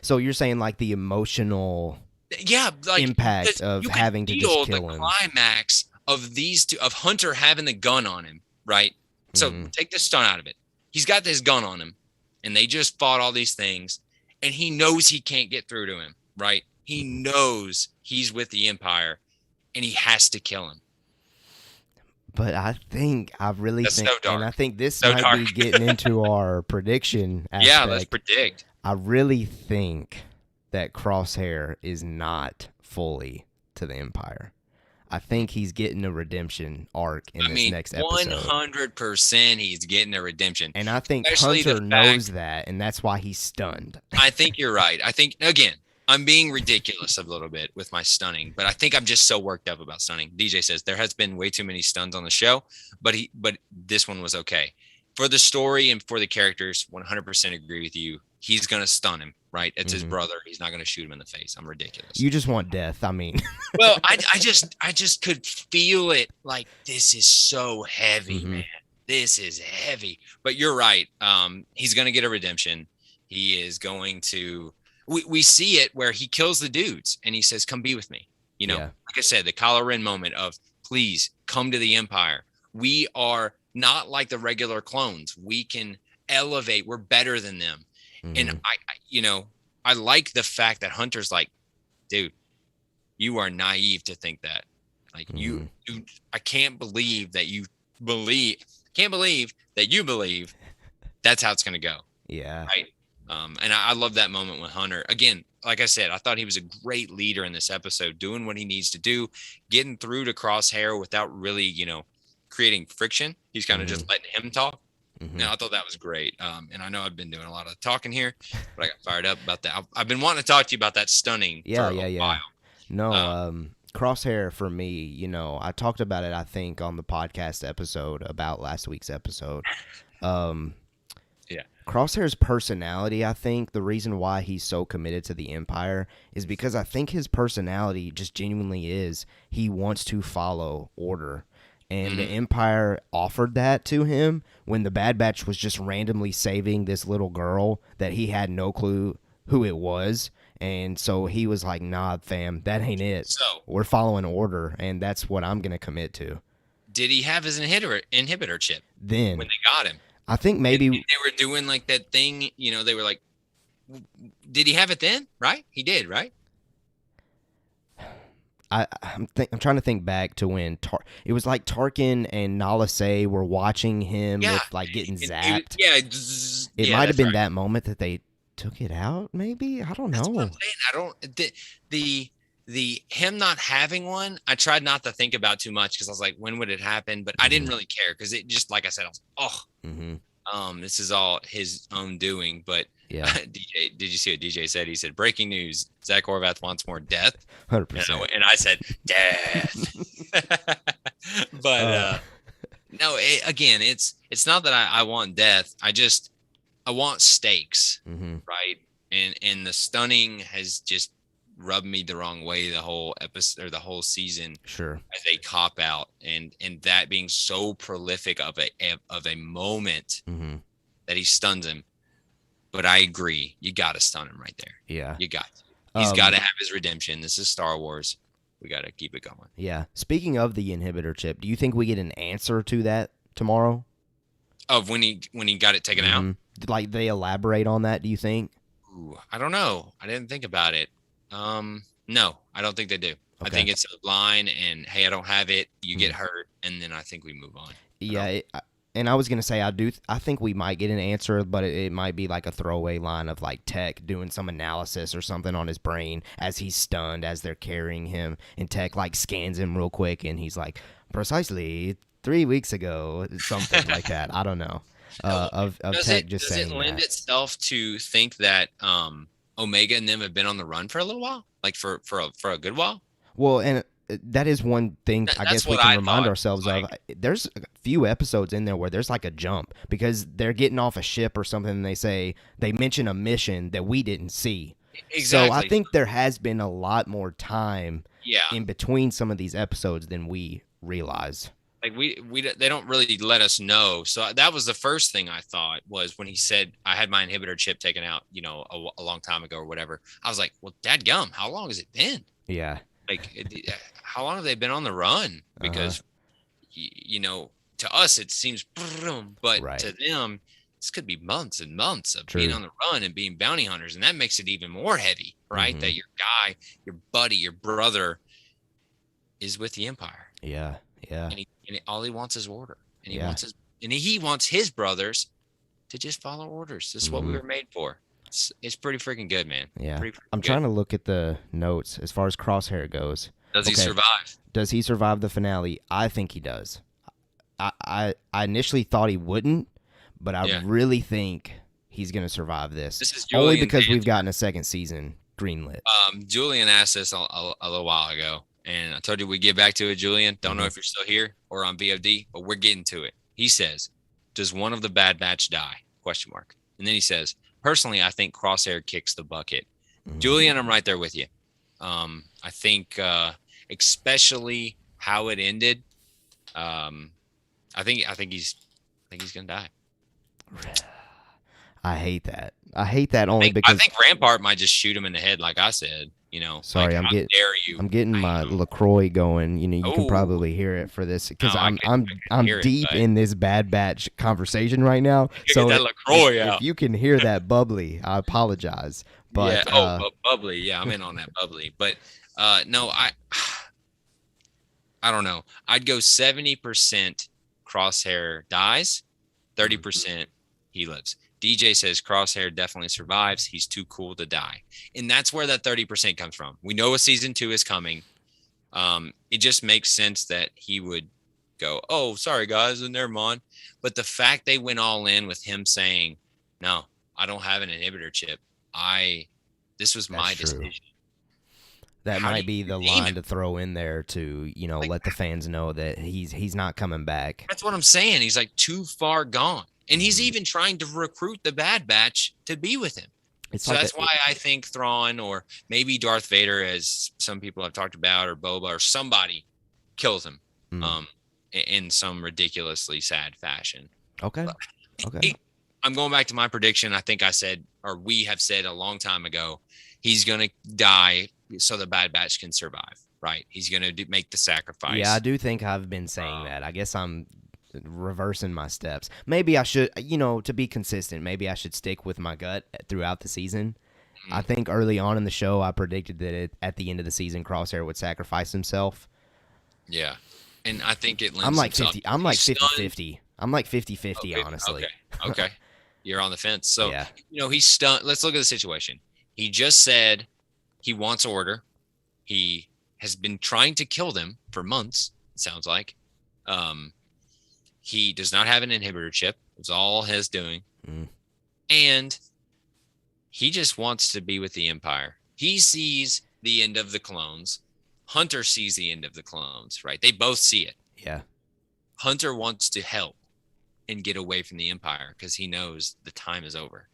So you're saying like the emotional like impact of having to just kill him. The climax of these two, of Hunter having the gun on him, right? So take the stun out of it. He's got this gun on him, and they just fought all these things, and he knows he can't get through to him, right? He knows he's with the Empire, and he has to kill him. But I really think, so dark. And I think this so might dark. be getting into our prediction aspect. Yeah, let's predict. I really think that Crosshair is not fully to the Empire. I think he's getting a redemption arc in this next episode. 100% he's getting a redemption. And I think Especially Hunter knows that, and that's why he's stunned. I think you're right. I think, again, I'm being ridiculous a little bit with my stunning, but I think I'm just so worked up about stunning. DJ says there has been way too many stuns on the show, but this one was okay. For the story and for the characters, 100% agree with you. He's going to stun him, right? It's his brother. He's not going to shoot him in the face. I'm ridiculous. You just want death. I mean. Well, I just could feel it like this is so heavy, man. This is heavy. But you're right. He's going to get a redemption. He is going to we see it where he kills the dudes and he says, come be with me. You know, like I said, the Kylo Ren moment of please come to the Empire. We are not like the regular clones. We can elevate. We're better than them. And I like the fact that Hunter's like, dude, you are naive to think that. Like I can't believe that you believe. Can't believe that you believe that's how it's going to go. Yeah. Right. And I love that moment with Hunter. Again, like I said, I thought he was a great leader in this episode, doing what he needs to do, getting through to Crosshair without really, creating friction. He's kind of just letting him talk. And I thought that was great. And I know I've been doing a lot of talking here, but I got fired up about that. I've been wanting to talk to you about that stunning for a while. No, Crosshair for me, I talked about it, I think, on the podcast episode about last week's episode. Crosshair's personality, I think, the reason why he's so committed to the Empire is because I think his personality just genuinely is he wants to follow order. And the Empire offered that to him when the Bad Batch was just randomly saving this little girl that he had no clue who it was. And so he was like, nah, fam, that ain't it. So, we're following order, and that's what I'm going to commit to. Did he have his inhibitor chip then when they got him? I think maybe they were doing like that thing, they were like, did he have it then? Right? He did, right? I'm trying to think back to when it was like Tarkin and Nala Se were watching him with like getting zapped. It might have been that moment that they took it out. Maybe I don't know. That's what I'm saying. I don't the him not having one. I tried not to think about too much because I was like, when would it happen? But I didn't really care because it just like I said, I was this is all his own doing. But yeah, DJ, did you see what DJ said? He said, "Breaking news: Zach Horvath wants more death." 100%. And I said, "Death." But no. Again, it's not that I want death. I want stakes, right? And the stunning has just rubbed me the wrong way the whole episode or the whole season. Sure, as a cop out, and that being so prolific of a moment that he stuns him. But I agree. You got to stun him right there. Yeah. You got to. He's got to have his redemption. This is Star Wars. We got to keep it going. Yeah. Speaking of the inhibitor chip, do you think we get an answer to that tomorrow? Of when he got it taken out? Like they elaborate on that, do you think? Ooh, I don't know. I didn't think about it. No, No, I don't think they do. I Okay. think it's a line and, hey, I don't have it. You get hurt, and then I think we move on. Yeah, and I was gonna say I think we might get an answer, but it might be like a throwaway line of like Tech doing some analysis or something on his brain as he's stunned as they're carrying him, and Tech like scans him real quick, and he's like, precisely 3 weeks ago, something like that. I don't know. Of Tech just saying Does it lend that. itself to think that Omega and them have been on the run for a little while, like for a good while? Well, and that is one thing I That's guess we what can I remind thought. ourselves of. There's a few episodes in there where there's like a jump because they're getting off a ship or something, and they mention a mission that we didn't see. So I Exactly. think there has been a lot more time Yeah. in between some of these episodes than we realize. Like they don't really let us know. So that was the first thing I thought was when he said I had my inhibitor chip taken out, a long time ago or whatever. I was like, well, dadgum, how long has it been? Yeah. Like, how long have they been on the run? Because, to us it seems, but Right. to them, this could be months and months of True. being on the run and being bounty hunters, and that makes it even more heavy, right? Mhm. That your guy, your buddy, your brother is with the Empire. Yeah. Yeah. And all he wants is order, and Yeah. he wants his brothers to just follow orders. This is what we Mhm. were made for. It's pretty freaking good, man. Yeah. Pretty freaking I'm good. trying to look at the notes as far as Crosshair goes. Does he Okay. survive? Does he survive the finale? I think he does. I initially thought he wouldn't, but I really think he's going to survive this. This is Only Julian's because we've answer. gotten a second season greenlit. Julian asked this a little while ago, and I told you we'd get back to it, Julian. Don't know if you're still here or on VOD, but we're getting to it. He says, does one of the Bad Batch die? Question mark. And then he says, personally, I think Crosshair kicks the bucket. Julian, I'm right there with you. I think especially how it ended, I think he's gonna die. I hate that. I hate that only I because think Rampart might just shoot him in the head, like I said. Sorry, like, I'm how getting dare you? I'm getting my LaCroix going. You can Ooh. probably hear it for this because No, I I'm hear it, deep but- in this Bad Batch conversation right now. You So get that LaCroix if out. you can hear that bubbly, I apologize. But bubbly. Yeah, I'm in on that bubbly. But no, I don't know. I'd go 70% Crosshair dies, 30% he lives. DJ says Crosshair definitely survives. He's too cool to die. And that's where that 30% comes from. We know a season 2 is coming. It just makes sense that he would go, oh, sorry, guys, and never mind. But the fact they went all in with him saying, no, I don't have an inhibitor chip. This was my That's true. decision. that How do might you be the redeem line him? to throw in there to let the fans know that he's not coming back. That's what I'm saying. He's like too far gone. And he's Mhm. even trying to recruit the Bad Batch to be with him. It's So like that's why I think Thrawn or maybe Darth Vader, as some people have talked about, or Boba or somebody kills him in some ridiculously sad fashion. Okay. Okay. I'm going back to my prediction. I think I said, or we have said a long time ago, he's going to die so the Bad Batch can survive, right? He's going to make the sacrifice. Yeah, I do think I've been saying that. I guess I'm reversing my steps. Maybe I should, to be consistent, maybe I should stick with my gut throughout the season. I think early on in the show, I predicted that at the end of the season, Crosshair would sacrifice himself. Yeah. And I think it lends I'm like itself. 50. I'm like He's 50-50. I'm like 50-50, Okay, honestly. Okay. You're on the fence. So, Yeah. He's stunned. Let's look at the situation. He just said he wants order. He has been trying to kill them for months, it sounds like. He does not have an inhibitor chip. It's all his doing. And he just wants to be with the Empire. He sees the end of the clones. Hunter sees the end of the clones, right? They both see it. Yeah. Hunter wants to help and get away from the Empire because he knows the time is over.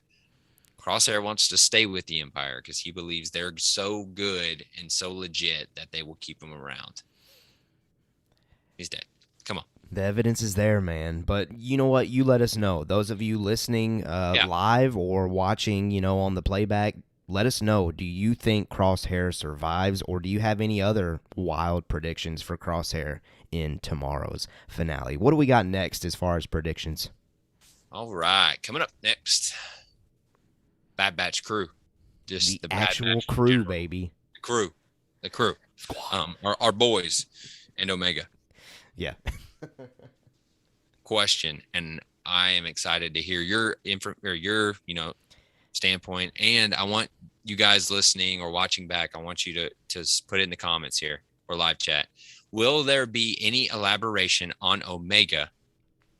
Crosshair wants to stay with the Empire because he believes they're so good and so legit that they will keep him around. He's dead. Come on. The evidence is there, man. But you know what? You let us know. Those of you listening live or watching, on the playback, let us know. Do you think Crosshair survives, or do you have any other wild predictions for Crosshair in tomorrow's finale? What do we got next as far as predictions? All right. Coming up next, Bad Batch crew. Just The Bad actual Batch crew, general. baby. The crew. the crew, our boys, and Omega. Yeah. Question, and I am excited to hear your standpoint, and I want you guys listening or watching back, I want you to put it in the comments here or live chat. Will there be any elaboration on Omega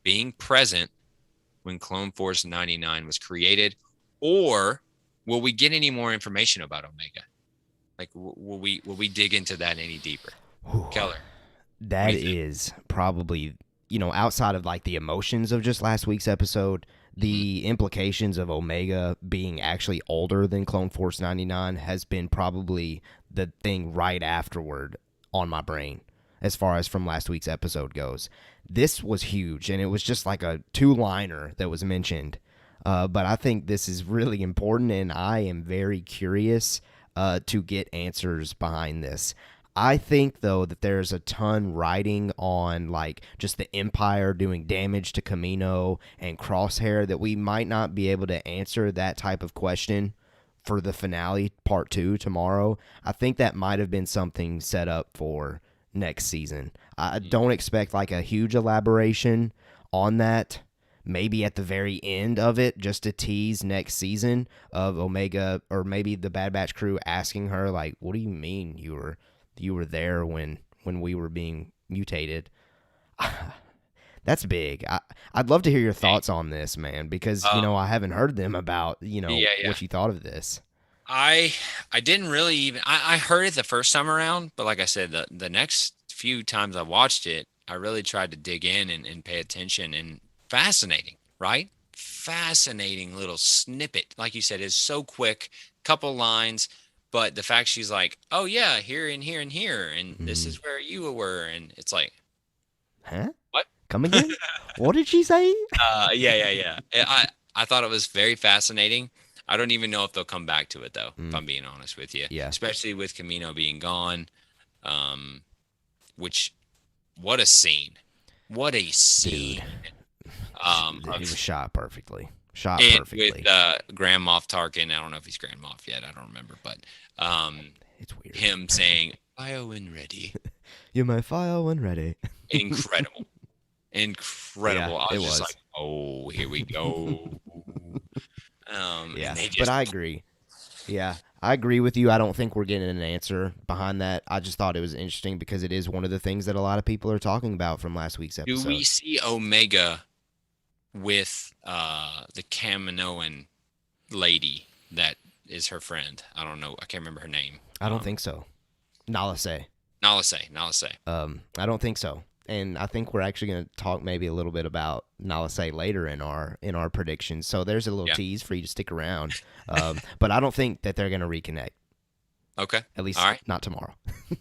being present when Clone Force 99 was created, or will we get any more information about Omega? Like, will we dig into that any deeper? Keller, that is probably, outside of like the emotions of just last week's episode, the implications of Omega being actually older than Clone Force 99 has been probably the thing right afterward on my brain as far as from last week's episode goes. This was huge, and it was just like a 2-liner that was mentioned. But I think this is really important, and I am very curious to get answers behind this. I think, though, that there's a ton riding on, like, just the Empire doing damage to Kamino and Crosshair that we might not be able to answer that type of question for the finale, part 2, tomorrow. I think that might have been something set up for next season. I don't expect, like, a huge elaboration on that. Maybe at the very end of it, just to tease next season of Omega, or maybe the Bad Batch crew asking her, like, what do you mean you were there when we were being mutated? That's big. I'd love to hear your thoughts on this, man, because I haven't heard them about what you thought of this. I didn't really even I heard it the first time around, but like I said, the next few times I watched it, I really tried to dig in and pay attention. And fascinating, right? Fascinating little snippet, like you said, is so quick, couple lines. But the fact she's like, oh, yeah, here and here and here, and this is where you were. And it's like, huh? What? Come again? What did she say? Yeah. I thought it was very fascinating. I don't even know if they'll come back to it, though, if I'm being honest with you. Yeah. Especially with Kamino being gone, which, what a scene. What a scene. Dude. It was shot perfectly. Perfectly. With Grand Moff Tarkin, I don't know if he's Grand Moff yet. I don't remember, but it's weird. Him saying "Fire when ready." You're my fire when ready. Incredible. Yeah, I was just like, "Oh, here we go." Yeah, but I agree. Yeah, I agree with you. I don't think we're getting an answer behind that. I just thought it was interesting because it is one of the things that a lot of people are talking about from last week's episode. Do we see Omega with the Kaminoan lady that is her friend? I don't know. I can't remember her name. I don't think so. Nala Se. I don't think so. And I think we're actually going to talk maybe a little bit about Nala Se later in our predictions. So there's a little tease for you to stick around. But I don't think that they're going to reconnect. Okay. At least not tomorrow.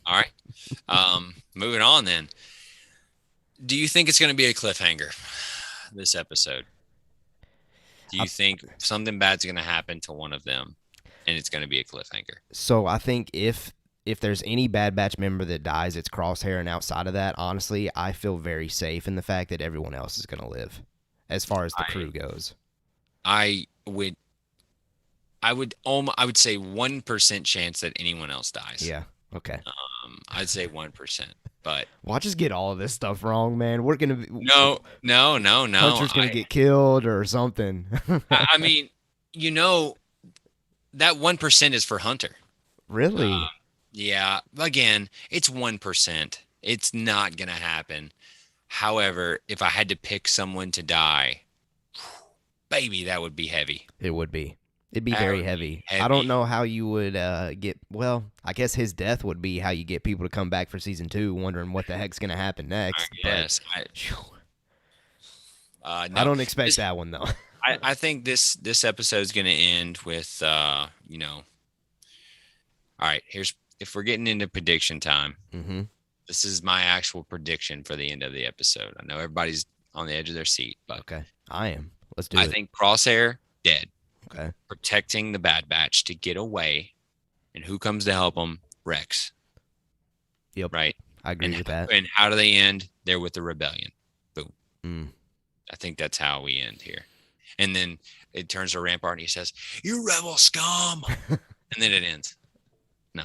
All right. Moving on then. Do you think it's going to be a cliffhanger this episode? Do you think something bad's going to happen to one of them and it's going to be a cliffhanger? So I think if there's any Bad Batch member that dies, it's Crosshair, and outside of that, honestly, I feel very safe in the fact that everyone else is going to live as far as the crew goes. I would say 1% chance that anyone else dies. Yeah. Okay. I'd say 1%, but watch us get all of this stuff wrong, man. We're gonna be no. Hunter's gonna get killed or something. I mean, that 1% is for Hunter. Really? Yeah. Again, it's 1%. It's not gonna happen. However, if I had to pick someone to die, baby, that would be heavy. It would be. It'd be very heavy. I don't know how you would get. Well, I guess his death would be how you get people to come back for season 2, wondering what the heck's going to happen next. Yes, I don't expect that one though. I think this episode is going to end with All right, if we're getting into prediction time. Mm-hmm. This is my actual prediction for the end of the episode. I know everybody's on the edge of their seat, but okay, I am. Let's do it. I think Crosshair dead. Okay. Protecting the Bad Batch to get away. And who comes to help them? Rex. Yep. Right? I agree with that. And how do they end? They're with the rebellion. Boom. Mm. I think that's how we end here. And then it turns to Rampart and he says, "You rebel scum." And then it ends.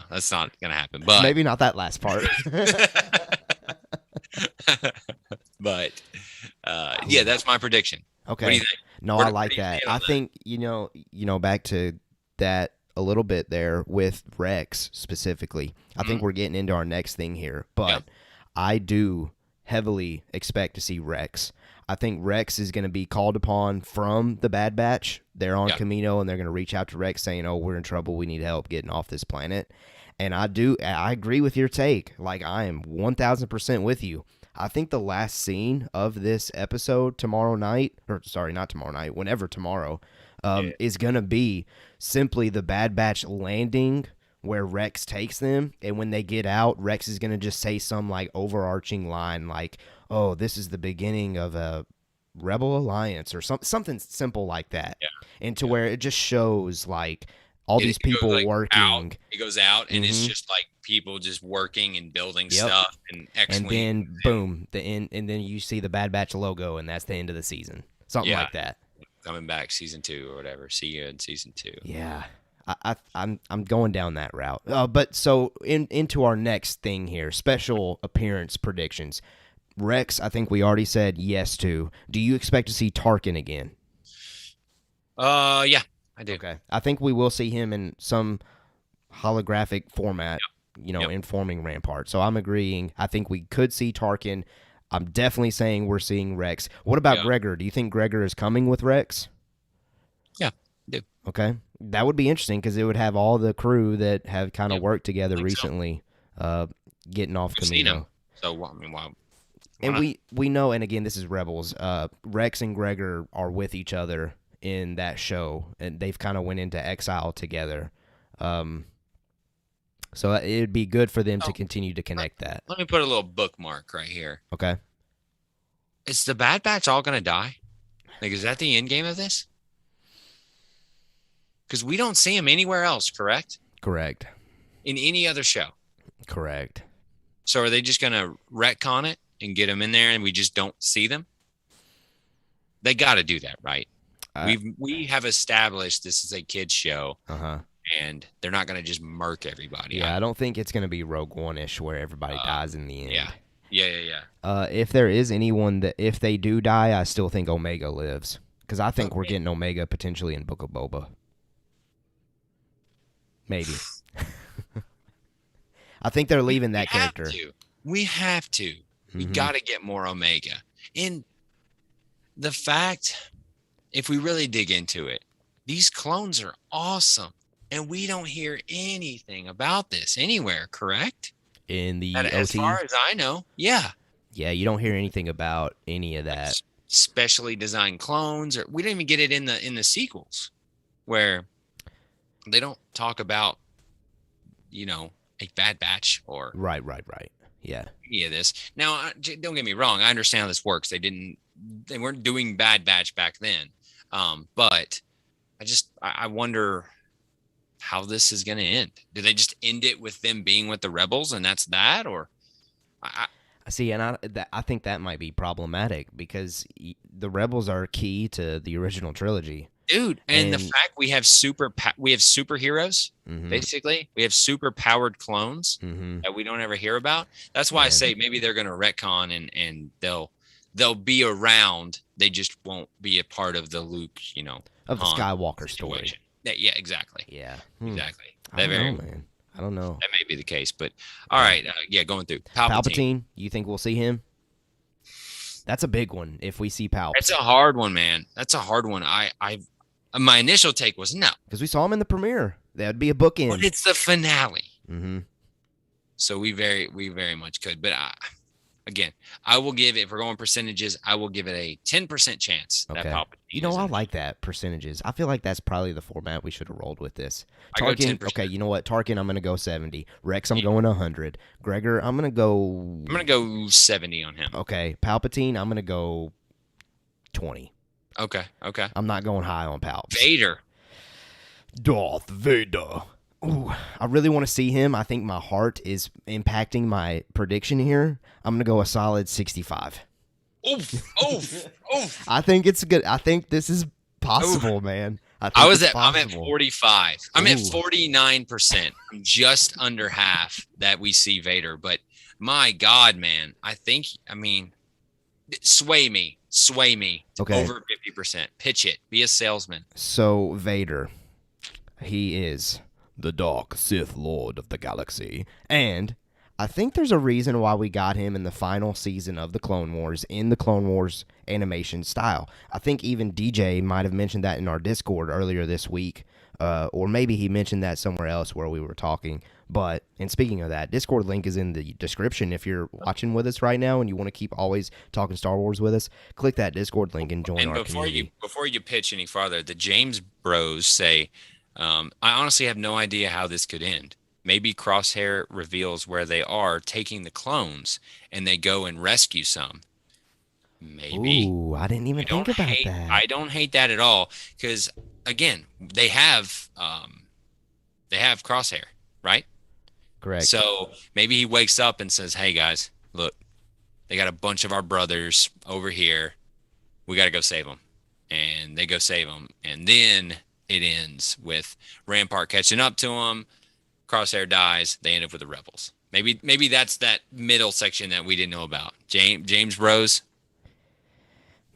that's not gonna happen. But maybe not that last part. but yeah, that's my prediction. Okay. What do you think? No, I like that. I think back to that a little bit there with Rex specifically. I think we're getting into our next thing here, but I do heavily expect to see Rex. I think Rex is going to be called upon from the Bad Batch. They're on Camino, and they're going to reach out to Rex saying, "Oh, we're in trouble. We need help getting off this planet." And I agree with your take. Like, I am 1,000% with you. I think the last scene of this episode whenever tomorrow, is going to be simply the Bad Batch landing where Rex takes them. And when they get out, Rex is going to just say some like overarching line like, "Oh, this is the beginning of a rebel alliance," or something simple like that. Yeah. And to where it just shows like all these people working. Out. It goes out, and it's just like people just working and building stuff and X-Wing. And then boom, the end, and then you see the Bad Batch logo, and that's the end of the season. Something like that. Coming back season 2 or whatever. See you in season 2. Yeah, I'm going down that route. But so into our next thing here, special appearance predictions. Rex, I think we already said yes to. Do you expect to see Tarkin again? Yeah, I do. Okay. I think we will see him in some holographic format, informing Rampart. So I'm agreeing. I think we could see Tarkin. I'm definitely saying we're seeing Rex. What about Gregor? Do you think Gregor is coming with Rex? Yeah, I do. Okay. That would be interesting because it would have all the crew that have kind of worked together recently getting off Camino. So, I mean, why? And we know, and again, this is Rebels, Rex and Gregor are with each other in that show, and they've kind of went into exile together. So it would be good for them to continue to connect that. Let me put a little bookmark right here. Okay. Is the Bad Batch all going to die? Like, is that the end game of this? Because we don't see him anywhere else, correct? Correct. In any other show? Correct. So are they just going to retcon it and get them in there and we just don't see them? They got to do that, right? We have established this is a kid's show. And they're not going to just murk everybody. Yeah, I don't think it's going to be Rogue One-ish where everybody dies in the end. Yeah. If there is anyone that, if they do die, I still think Omega lives. Because I think we're getting Omega potentially in Book of Boba. Maybe. I think they're leaving that character. We have to. We got to get more Omega. And the fact, if we really dig into it, these clones are awesome. And we don't hear anything about this anywhere, correct? In the OT? As far as I know, yeah. Yeah, you don't hear anything about any of that. Specially designed clones, or we don't even get it in the sequels, where they don't talk about, a Bad Batch or right. Yeah. Any of this. Now, don't get me wrong. I understand how this works. They weren't doing Bad Batch back then, but I wonder how this is going to end. Do they just end it with them being with the rebels and that's that? Or I see, and I think that might be problematic because the rebels are key to the original trilogy, dude. And the fact we have superheroes, basically, we have super powered clones that we don't ever hear about. That's why I say maybe they're going to retcon and they'll be around. They just won't be a part of the Luke, of the Skywalker story. Yeah, exactly. Yeah, exactly. I don't know. That may be the case, but all right. Going through Palpatine. You think we'll see him? That's a big one. If we see Palpatine, that's a hard one, man. That's a hard one. My initial take was no, because we saw him in the premiere. That'd be a bookend. But it's the finale. So we very much could. But again, I will give it, if we're going percentages, I will give it a 10% chance that Palpatine. I like that percentages. I feel like that's probably the format we should have rolled with this. Tarkin, okay, you know what? Tarkin, I'm going to go 70. Rex, I'm going 100. Gregor, I'm going to go 70 on him. Okay, Palpatine, I'm going to go 20. Okay. I'm not going high on Palps. Vader. Darth Vader. Ooh, I really want to see him. I think my heart is impacting my prediction here. I'm going to go a solid 65. Oof. I think it's good. I think this is possible, man. I think I'm at possible. 45. I'm at Ooh. 49%. I'm just under half that we see Vader. But my God, man, I mean, sway me to Okay. over 50%. Pitch it. Be a salesman. So Vader, he is the dark Sith Lord of the galaxy, and I think there's a reason why we got him in the final season of the Clone Wars in the Clone Wars animation style. I think even DJ might have mentioned that in our Discord earlier this week, or maybe he mentioned that somewhere else where we were talking. But, and speaking of that, Discord link is in the description. If you're watching with us right now and you want to keep always talking Star Wars with us, click that Discord link and join our community. Before you pitch any farther, the James Bros say, I honestly have no idea how this could end. Maybe Crosshair reveals where they are taking the clones and they go and rescue some. Maybe. Ooh, I didn't even think about that. I don't hate that at all because, again, they have Crosshair, right? Correct. So maybe he wakes up and says, hey, guys, look, they got a bunch of our brothers over here. We got to go save them. And they go save them. And then it ends with Rampart catching up to them. Crosshair dies. They end up with the rebels. Maybe that's that middle section that we didn't know about. James Bros.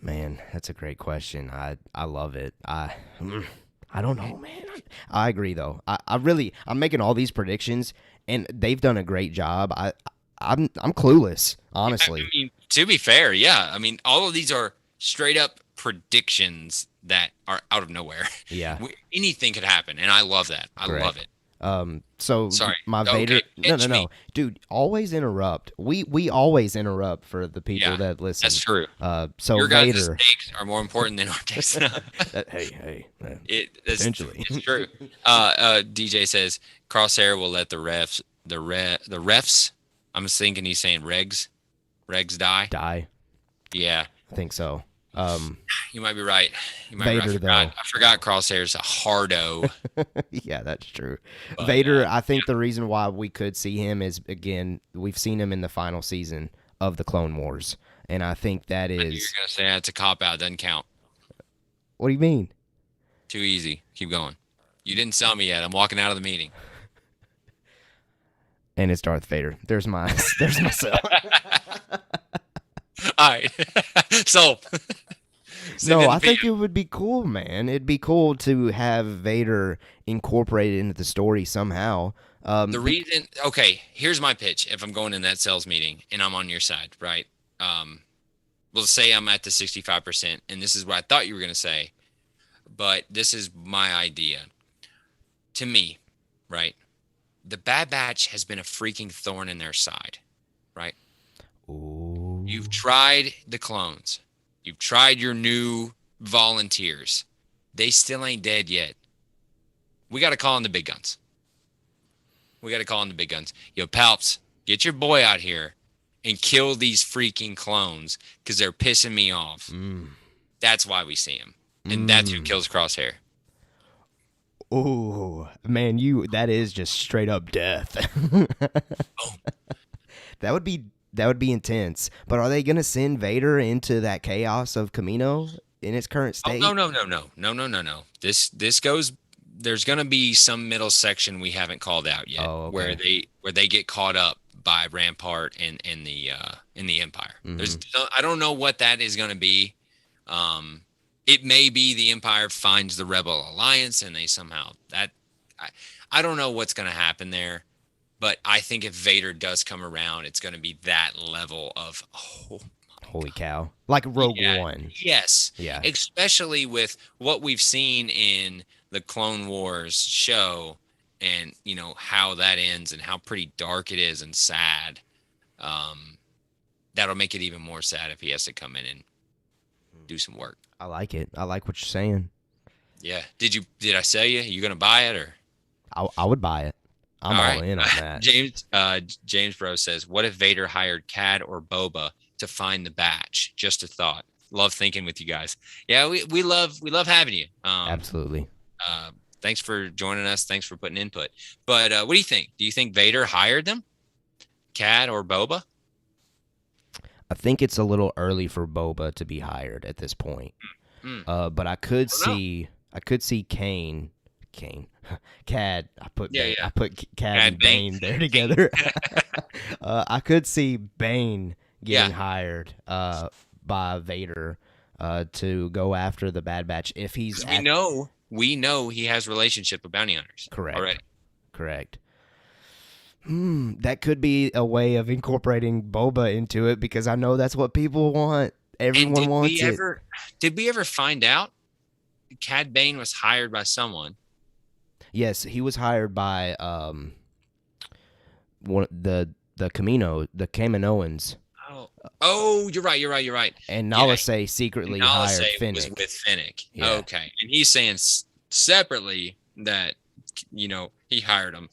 Man, that's a great question. I love it. I don't know, man. I agree though. I'm making all these predictions, and they've done a great job. I'm clueless, honestly. I mean, to be fair, yeah. I mean, all of these are straight up predictions that are out of nowhere. Yeah. Anything could happen, and I love that. I love it. So sorry, my Vader. No. Dude, always interrupt. We always interrupt for the people that listen. That's true. So your guys' Vader takes are more important than our takes. hey. Essentially, it's true. DJ says Crosshair will let the refs. I'm thinking he's saying regs die. Die. Yeah, I think so. You might be right. Vader, I forgot Crosshair's a hardo. Yeah, that's true. But, Vader, I think the reason why we could see him is, again, we've seen him in the final season of the Clone Wars, and I think that is... You're going to say that's a cop-out, doesn't count. What do you mean? Too easy. Keep going. You didn't sell me yet. I'm walking out of the meeting. And it's Darth Vader. There's myself. All right. So... No, I think it would be cool, man. It'd be cool to have Vader incorporated into the story somehow. The reason, okay, here's my pitch. If I'm going in that sales meeting and I'm on your side, right? We'll say I'm at the 65%, and this is what I thought you were going to say, but this is my idea. To me, right, the Bad Batch has been a freaking thorn in their side, right? Ooh. You've tried the clones. You've tried your new volunteers. They still ain't dead yet. We got to call in the big guns. Yo, Palps, get your boy out here and kill these freaking clones because they're pissing me off. That's why we see him. And that's who kills Crosshair. Oh, man, that is just straight up death. That would be intense. But are they going to send Vader into that chaos of Camino in its current state? Oh, no. This goes. There's going to be some middle section we haven't called out yet, where they get caught up by Rampart and the Empire. I don't know what that is going to be. It may be the Empire finds the Rebel Alliance and they somehow I don't know what's going to happen there. But I think if Vader does come around, it's going to be that level of, holy cow. Like Rogue One. Yes. Yeah. Especially with what we've seen in the Clone Wars show and, how that ends and how pretty dark it is and sad. That'll make it even more sad if he has to come in and do some work. I like it. I like what you're saying. Yeah. Did I sell you? You going to buy it or? I would buy it. I'm all in on that. James Bro says, what if Vader hired Cad or Boba to find the batch? Just a thought. Love thinking with you guys. Yeah, we love having you. Absolutely. Thanks for joining us. Thanks for putting input. But what do you think? Do you think Vader hired them? Cad or Boba? I think it's a little early for Boba to be hired at this point. But I could see I could see Cad. I put Cad and Bane there together. I could see Bane getting hired by Vader to go after the Bad Batch if he's. We know he has relationship with bounty hunters. Correct. Already. Correct. That could be a way of incorporating Boba into it because I know that's what people want. Everyone wants it. Did we ever find out Cad Bane was hired by someone? Yes, he was hired by the Kaminoans. Oh, you're right. And Nalase secretly hired Fennec. Was with Fennec. Yeah. Okay, and he's saying separately that he hired him.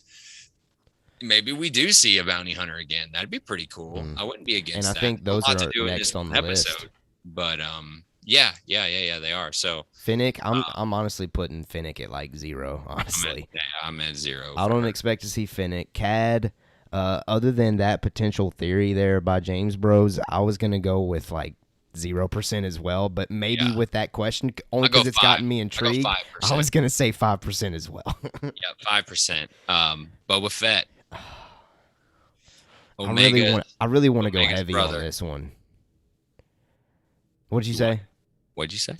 Maybe we do see a bounty hunter again. That'd be pretty cool. I wouldn't be against that. And I think those are next on the list. But yeah, they are. So Fennec, I'm honestly putting Fennec at like 0. Honestly, I'm at 0. I don't expect to see Fennec. Cad, other than that potential theory there by James Bros, I was gonna go with like 0% as well. But maybe with that question, only because it's gotten me intrigued, I was gonna say 5% as well. Yeah, 5%. Boba Fett. Omega, I really want to go heavy on this one. What'd you say? What'd you say?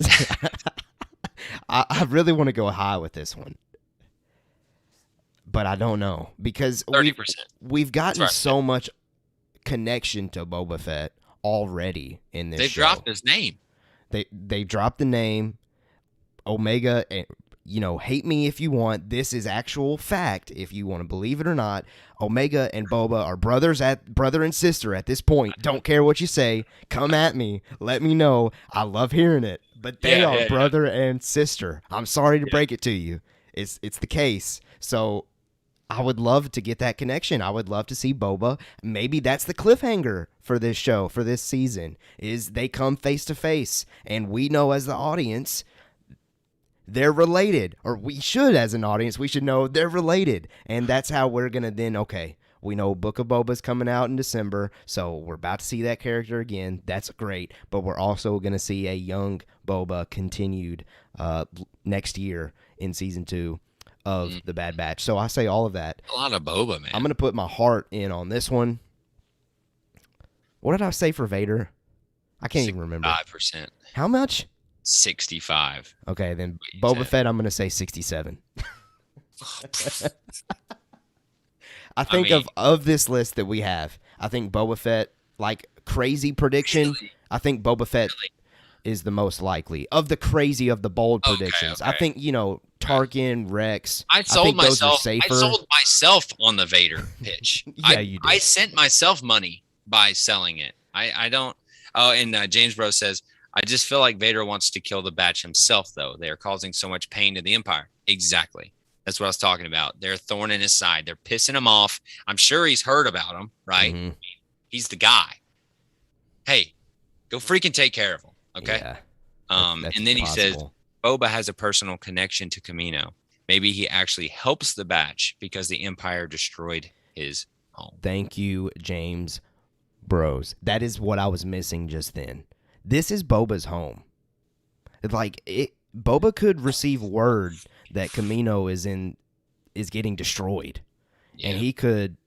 I really want to go high with this one, but I don't know because 30%. We've gotten so much connection to Boba Fett already in this show. They've dropped his name. They dropped the name. Omega, hate me if you want. This is actual fact. If you want to believe it or not, Omega and Boba are brother and sister at this point. Don't care what you say. Come at me. Let me know. I love hearing it. But they are brother and sister. I'm sorry to break it to you. It's the case. So I would love to get that connection. I would love to see Boba. Maybe that's the cliffhanger for this show, for this season, is they come face to face. And we know as the audience they're related, or we should, as an audience, we should know they're related. And that's how we're going to then, we know Book of Boba's coming out in December, so we're about to see that character again. That's great. But we're also going to see a young Boba continued next year in season 2 of The Bad Batch. So I say all of that. A lot of Boba, man. I'm going to put my heart in on this one. What did I say for Vader? I can't even remember. 5%. How much? 65. Okay, then Boba Fett, I'm going to say 67. I think of this list that we have, I think Boba Fett, like crazy prediction, I think Boba Fett is the most likely. Of the bold predictions. Okay. I think, Tarkin, Rex, I sold myself. safer. I sold myself on the Vader pitch. You did. I sent myself money by selling it. I don't. Oh, and James Bro says, I just feel like Vader wants to kill the Batch himself, though. They are causing so much pain to the Empire. Exactly. That's what I was talking about. They're a thorn in his side. They're pissing him off. I'm sure he's heard about him, right? Mm-hmm. He's the guy. Hey, go freaking take care of him, okay? Yeah, and then he says, Boba has a personal connection to Kamino. Maybe he actually helps the Batch because the Empire destroyed his home. Thank you, James Bros. That is what I was missing just then. This is Boba's home. Boba could receive word that Kamino is getting destroyed, and he could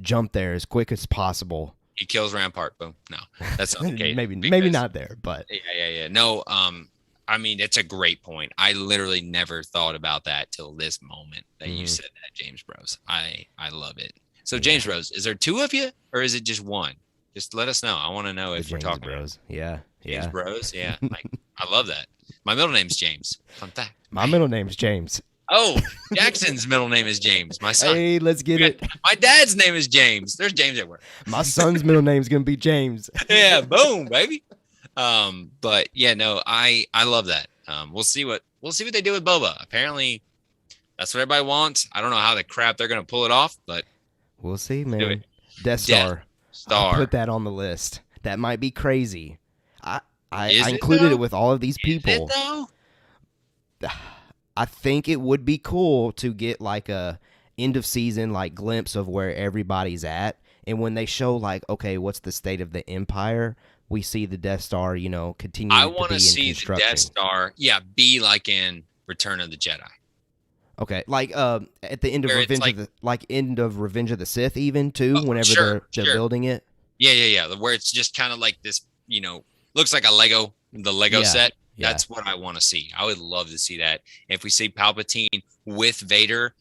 jump there as quick as possible. He kills Rampart. Boom. No, that's okay. maybe not there, but yeah. No, I mean, it's a great point. I literally never thought about that till this moment that you said that, James Bros. I love it. So James Bros, is there 2 of you or is it just 1? Just let us know. I want to know if we're talking Bros. James Bros. Yeah. I love that. My middle name's James. Fun fact. My middle name's James. Oh, Jackson's middle name is James. My son. Hey, let's get it. My dad's name is James. There's James everywhere. My son's middle name's gonna be James. Yeah, boom, baby. But yeah, no, I love that. We'll see what they do with Boba. Apparently, that's what everybody wants. I don't know how the crap they're gonna pull it off, but we'll see, man. Death Star. I'll put that on the list. That might be crazy. I included it with all of these people. Is it though? I think it would be cool to get like a end of season glimpse of where everybody's at, and when they show okay, what's the state of the Empire? We see the Death Star, continue. I want to see the Death Star, be like in Return of the Jedi. Okay, like at the end of Where it's end of Revenge of the Sith, even too. Whenever they're building it. Yeah. Where it's just kind of like this, looks like the Lego set. Yeah. That's what I want to see. I would love to see that. If we see Palpatine with Vader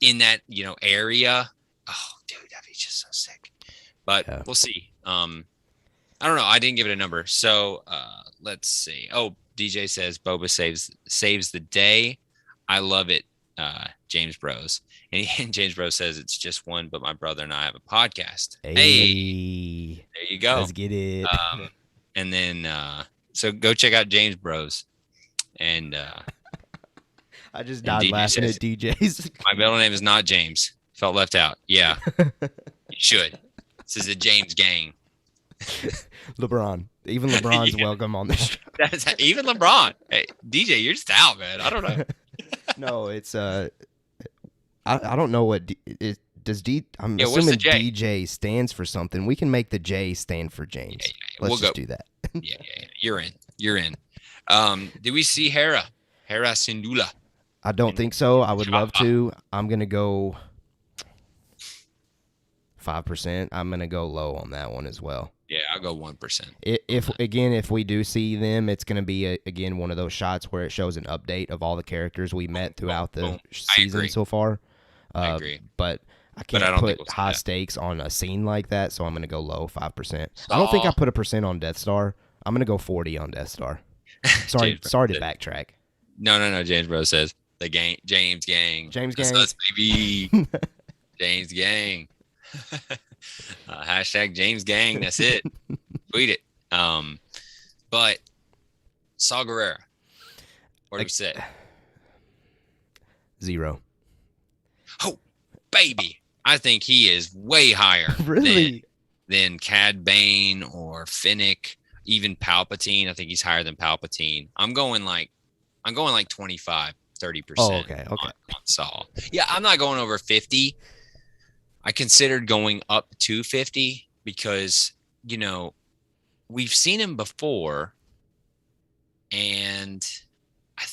in that, area, oh, dude, that'd be just so sick. But we'll see. I don't know. I didn't give it a number. So let's see. Oh, DJ says Boba saves the day. I love it, James Bros. And James Bros says it's just one, but my brother and I have a podcast. Hey, there you go. Let's get it. And then so go check out James Bros. And I just died laughing at DJ's. My middle name is not James. Felt left out. Yeah, you should. This is a James gang. LeBron. Even LeBron's welcome on this show. Even LeBron. Hey, DJ, you're just out, man. I don't know. No, it's I don't know what does D. I'm assuming DJ stands for something. We can make the J stand for James. Yeah. Let's just do that. Yeah. You're in. Did we see Hera Syndulla? I don't think so. I would love to. I'm gonna go 5%. I'm gonna go low on that one as well. Yeah, I'll go 1%. If we do see them, it's going to be again one of those shots where it shows an update of all the characters we met throughout the season so far. I agree, but I can't put high stakes on a scene like that, so I'm going to go low 5%. I don't think I put a percent on Death Star. I'm going to go 40 on Death Star. Sorry to backtrack. No. James Bro says the gang. James gang. That's us, baby. James gang. Hashtag James gang. That's it. Tweet it. But Saw Gerrera, what do we say? 0. Oh, baby. I think he is way higher than Cad Bane or Finnick, even Palpatine. I think he's higher than Palpatine. I'm going like 25, 30%. Oh, okay. On Saw. Yeah, I'm not going over 50. I considered going up to 50 because, we've seen him before, and I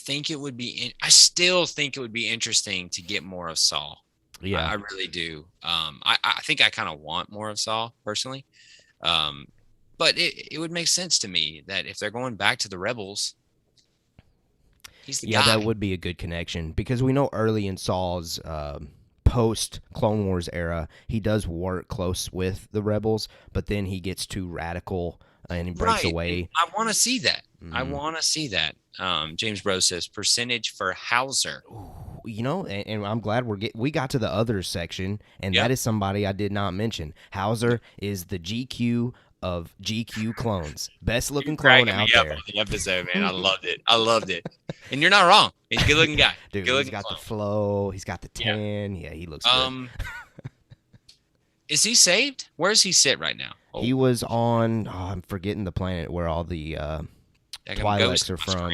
still think it would be interesting to get more of Saw. Yeah, I really do. I think I kind of want more of Saw personally, but it would make sense to me that if they're going back to the Rebels, he's the guy. That would be a good connection because we know early in Saw's post Clone Wars era, he does work close with the Rebels, but then he gets too radical and he breaks away. I want to see that. I want to see that. James Bros says percentage for Hauser. And I'm glad we got to the others section, and that is somebody I did not mention. Hauser is the GQ of GQ clones. Best looking clone out there. The episode, man. I loved it. And you're not wrong. He's a good looking guy. Dude, he's got the flow. He's got the tan. Yeah, he looks good. Is he saved? Where does he sit right now? He was on. I'm forgetting the planet where all the Twi'leks are from.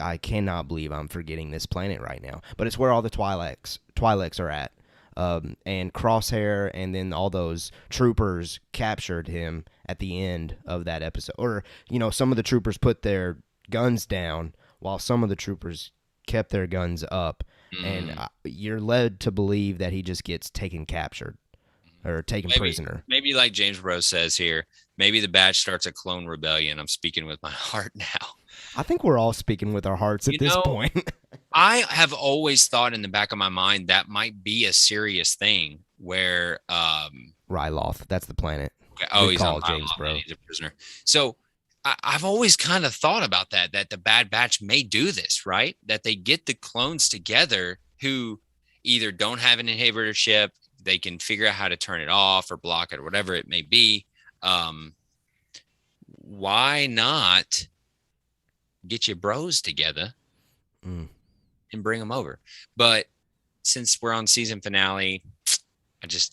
I cannot believe I'm forgetting this planet right now. But it's where all the Twi'leks are at. And Crosshair and then all those troopers captured him at the end of that episode. Or, some of the troopers put their guns down while some of the troopers kept their guns up. And you're led to believe that he just gets captured or taken prisoner. Maybe like James Rose says here, maybe the batch starts a clone rebellion. I'm speaking with my heart now. I think we're all speaking with our hearts at this point. I have always thought in the back of my mind that might be a serious thing where Ryloth, that's the planet. Okay. Oh, he's on James, bro. He's a prisoner. So I've always kind of thought about that the Bad Batch may do this, right? That they get the clones together who either don't have an inhibitor chip, they can figure out how to turn it off or block it or whatever it may be. Why not get your bros together and bring them over? But since we're on season finale,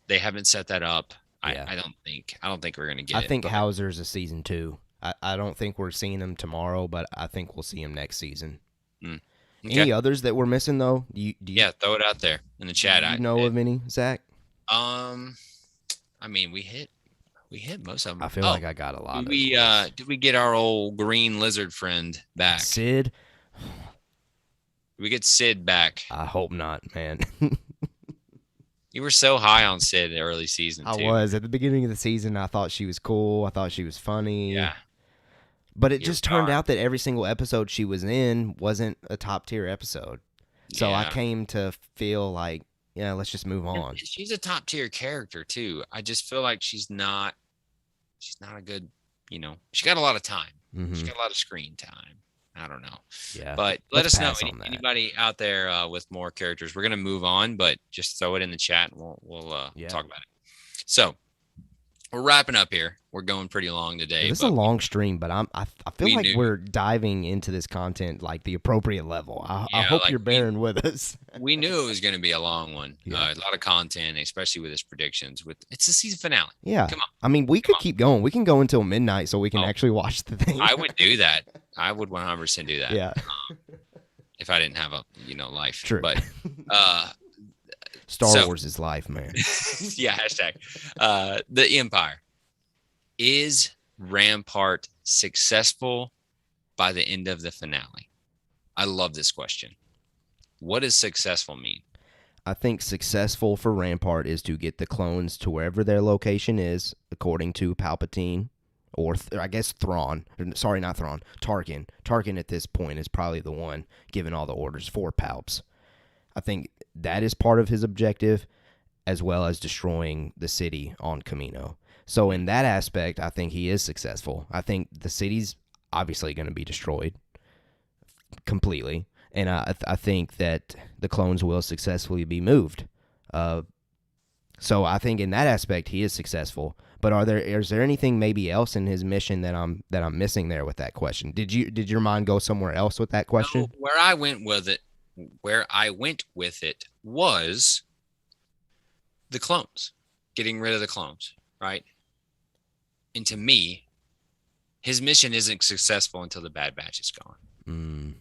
they haven't set that up. Yeah. I don't think we're gonna get it. I think Hauser's a season 2. I don't think we're seeing him tomorrow, but I think we'll see him next season. Okay. Any others that we're missing though? Yeah, throw it out there in the chat. Do you know of any, Zach? I mean, we hit most of them. I feel like I got a lot. Did we get our old green lizard friend back? Sid. we get Sid back? I hope not, man. You were so high on Sid in the early season, I too. was. At the beginning of the season, I thought she was cool. I thought she was funny. Yeah. But it Here just we turned are. out that every single episode she was in wasn't a top-tier episode. So I Yeah. came to feel like, yeah, let's just move on. She's a top tier character too. I just feel like she's not a good, she got a lot of time. Mhm. She got a lot of screen time. I don't know. Yeah. But let Let's us know pass on that. anybody out there with more characters. We're gonna move on, but just throw it in the chat and we'll talk about it. So we're wrapping up here. We're going pretty long today. This is a long stream, but I feel we like knew. we're diving into this content like the appropriate level. I Yeah, hope like you're bearing with us. We knew it was going to be a long one. Yeah. A lot of content, especially with his predictions. It's the season finale. Yeah. Come on. I mean, we could keep going. We can go until midnight so we can actually watch the thing. I would do that. I would 100% do that. Yeah. If I didn't have a life. True. But Star Wars is life, man. yeah, hashtag. The Empire. Is Rampart successful by the end of the finale? I love this question. What does successful mean? I think successful for Rampart is to get the clones to wherever their location is, according to Palpatine, or I guess Thrawn. Sorry, not Thrawn. Tarkin. Tarkin at this point is probably the one giving all the orders for Palps. I think that is part of his objective, as well as destroying the city on Kamino. So in that aspect, I think he is successful. I think the city's obviously going to be destroyed completely, and I think that the clones will successfully be moved. So I think in that aspect he is successful. But is there anything maybe else in his mission that I'm missing there with that question? Did your mind go somewhere else with that question? No, where I went with it was the clones, getting rid of the clones, right? And to me, his mission isn't successful until the Bad Batch is gone.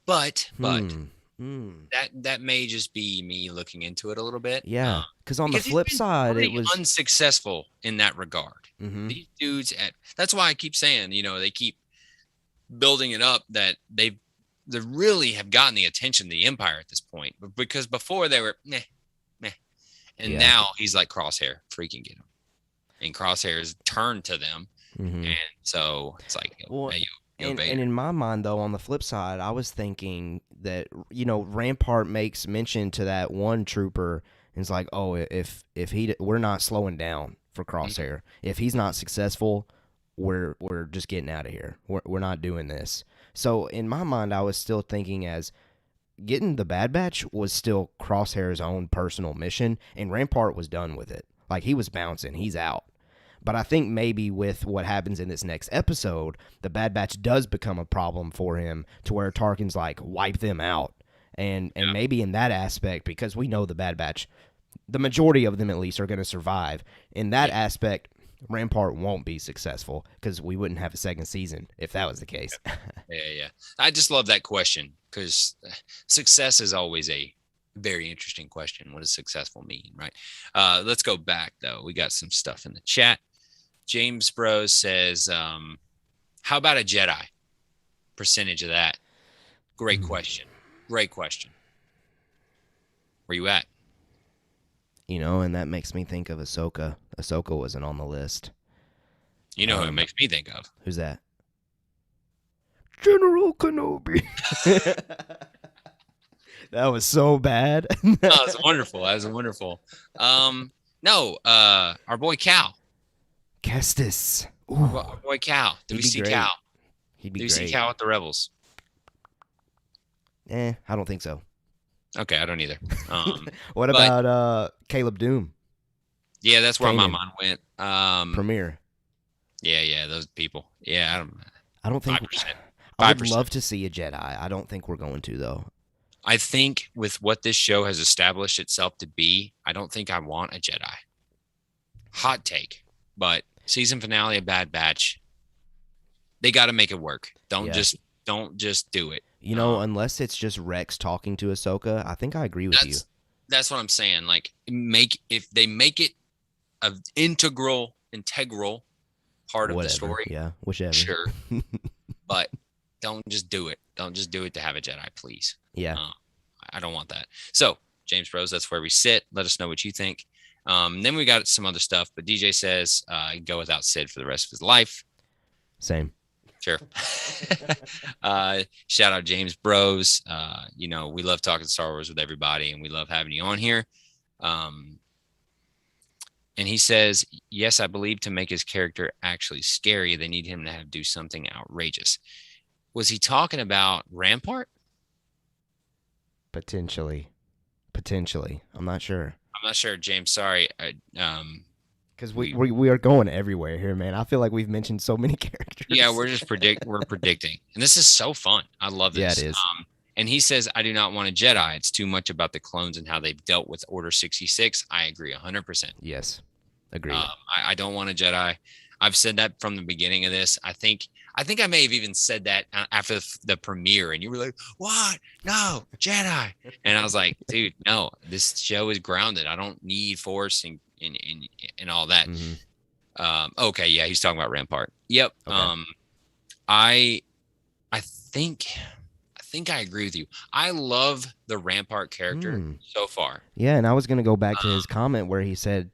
But that may just be me looking into it a little bit. Yeah, because on the flip side, it was unsuccessful in that regard. Mm-hmm. These dudes, that's why I keep saying, they keep building it up that they really have gotten the attention of the Empire at this point. But because before they were meh, and now he's like Crosshair, freaking get him. And Crosshair's turned to them, and so it's like, and in my mind, though, on the flip side, I was thinking that Rampart makes mention to that one trooper, and it's like, oh, if we're not slowing down for Crosshair, if he's not successful, we're just getting out of here. We're not doing this. So in my mind, I was still thinking as getting the Bad Batch was still Crosshair's own personal mission, and Rampart was done with it. Like, he was bouncing. He's out. But I think maybe with what happens in this next episode, the Bad Batch does become a problem for him to where Tarkin's like, wipe them out. And maybe in that aspect, because we know the Bad Batch, the majority of them at least are going to survive. In that aspect, Rampart won't be successful because we wouldn't have a second season if that was the case. Yeah. I just love that question because success is always a very interesting question. What does successful mean, right? Let's go back, though. We got some stuff in the chat. James Bros says, how about a Jedi? Percentage of that? Great question. Great question. Where you at? And that makes me think of Ahsoka. Ahsoka wasn't on the list. You know who it makes me think of? Who's that? General Kenobi. That was so bad. That was wonderful. No, our boy Cal. Kestis. Our boy Cal. Did we see great. Cal? He'd be Did we great. see Cal with the Rebels? I don't think so. Okay, I don't either. What about Caleb Doom? Yeah, that's where my Kanan. mind went. Premiere. Yeah, those people. Yeah, I don't think 5%. I would 5%. love to see a Jedi. I don't think we're going to, though. I think with what this show has established itself to be, I don't think I want a Jedi. Hot take, but season finale of Bad Batch, they got to make it work. Don't just do it. Unless it's just Rex talking to Ahsoka, I think I agree with you. That's what I'm saying. Like, if they make it an integral part of the story, Yeah, whichever. sure. But don't just do it. Don't just do it to have a Jedi, please. Yeah. I don't want that. So, James Bros, that's where we sit. Let us know what you think. Then we got some other stuff, but DJ says go without Sid for the rest of his life. Same. Sure. Shout out James Bros. We love talking Star Wars with everybody, and we love having you on here. And he says, yes, I believe to make his character actually scary, they need him to do something outrageous. Was he talking about Rampart? Potentially. I'm not sure. I'm not sure, James. Sorry. Because we are going everywhere here, man. I feel like we've mentioned so many characters. Yeah, we're just predicting. And this is so fun. I love this. Yeah, it is. And he says, I do not want a Jedi. It's too much about the clones and how they've dealt with Order 66. I agree 100%. Yes. Agreed. I don't want a Jedi. I've said that from the beginning of this. I think I may have even said that after the premiere, and you were like, what? No, Jedi. And I was like, dude, no, this show is grounded. I don't need Force and all that. Mm-hmm. Okay, yeah, he's talking about Rampart. Yep. Okay. I think I agree with you. I love the Rampart character so far. Yeah, and I was going to go back to his comment where he said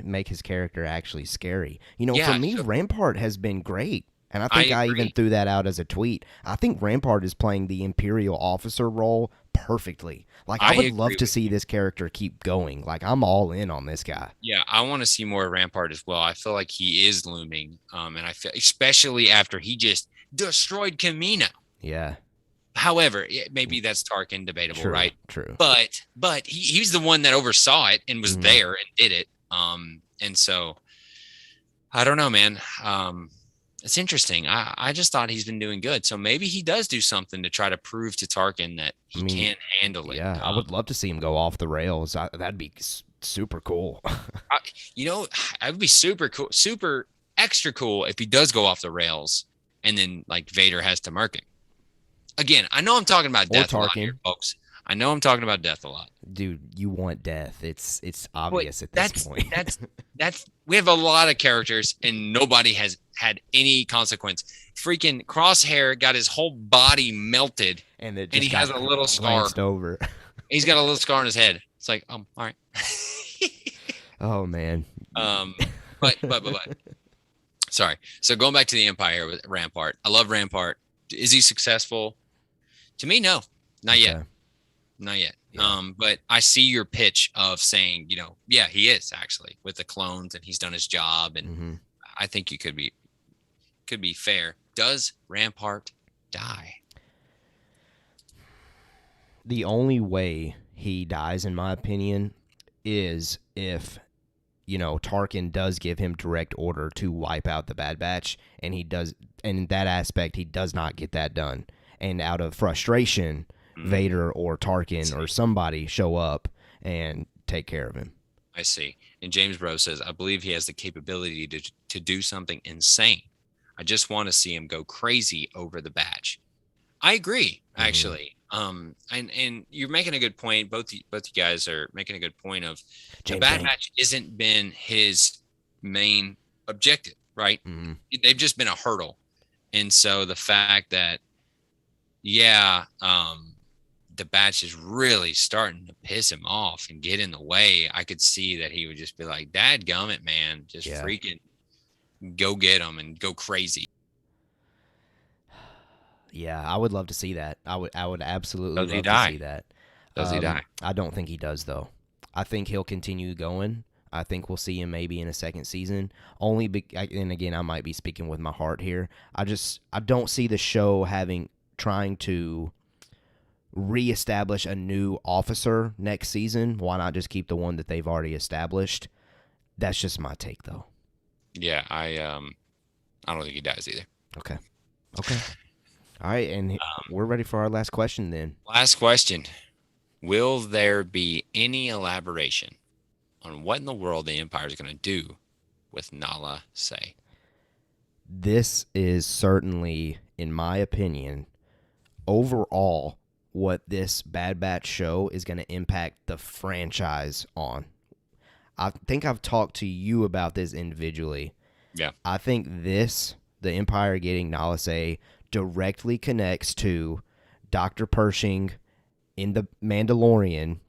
make his character actually scary. For me, Rampart has been great. And I think I even threw that out as a tweet. I think Rampart is playing the Imperial officer role perfectly. Like, I would love to see this character keep going. Like, I'm all in on this guy. Yeah, I want to see more of Rampart as well. I feel like he is looming. And I feel, especially after he just destroyed Kamino. Yeah. However, maybe that's Tarkin, debatable, True, right? True. But he's the one that oversaw it and was there and did it. And so I don't know, man. It's interesting. I just thought he's been doing good. So maybe he does do something to try to prove to Tarkin that he can't handle it. Yeah, I would love to see him go off the rails. That'd be super cool. It would be super cool, super extra cool if he does go off the rails and then like Vader has to murk him. Again, I know I'm talking about death a lot here, folks. I know I'm talking about death a lot. Dude, you want death. It's obvious at this point. That's we have a lot of characters and nobody has had any consequence. Freaking Crosshair got his whole body melted and he has a little scar over. He's got a little scar on his head. It's like, all right. Oh man. But sorry. So going back to the Empire with Rampart. I love Rampart. Is he successful? To me, no. Not yet. Not yet. Yeah. But I see your pitch of saying, yeah, he is actually with the clones and he's done his job. And I think you could be fair. Does Rampart die? The only way he dies, in my opinion, is if, Tarkin does give him direct order to wipe out the Bad Batch, and he does, and in that aspect, he does not get that done. And out of frustration, Vader or Tarkin or somebody show up and take care of him. I see. And James Bro says, I believe he has the capability to do something insane. I just want to see him go crazy over the batch. I agree, actually. And you're making a good point. Both you guys are making a good point of the Bad Batch isn't been his main objective, right? They've just been a hurdle. And so the fact that, the batch is really starting to piss him off and get in the way, I could see that he would just be like, dadgummit, man, just freaking go get him and go crazy. Yeah, I would love to see that. I would absolutely love to see that. Does he die? I don't think he does, though. I think he'll continue going. I think we'll see him maybe in a second season. And again, I might be speaking with my heart here. I don't see the show trying to reestablish a new officer next season. Why not just keep the one that they've already established? That's just my take, though. Yeah, I don't think he dies either. Okay. All right, and we're ready for our last question then. Last question. Will there be any elaboration on what in the world the Empire is going to do with Nala Se? This is certainly, in my opinion, overall, what this Bad Batch show is going to impact the franchise on. I think I've talked to you about this individually. Yeah. I think the Empire getting Nala Se directly connects to Dr. Pershing in the Mandalorian,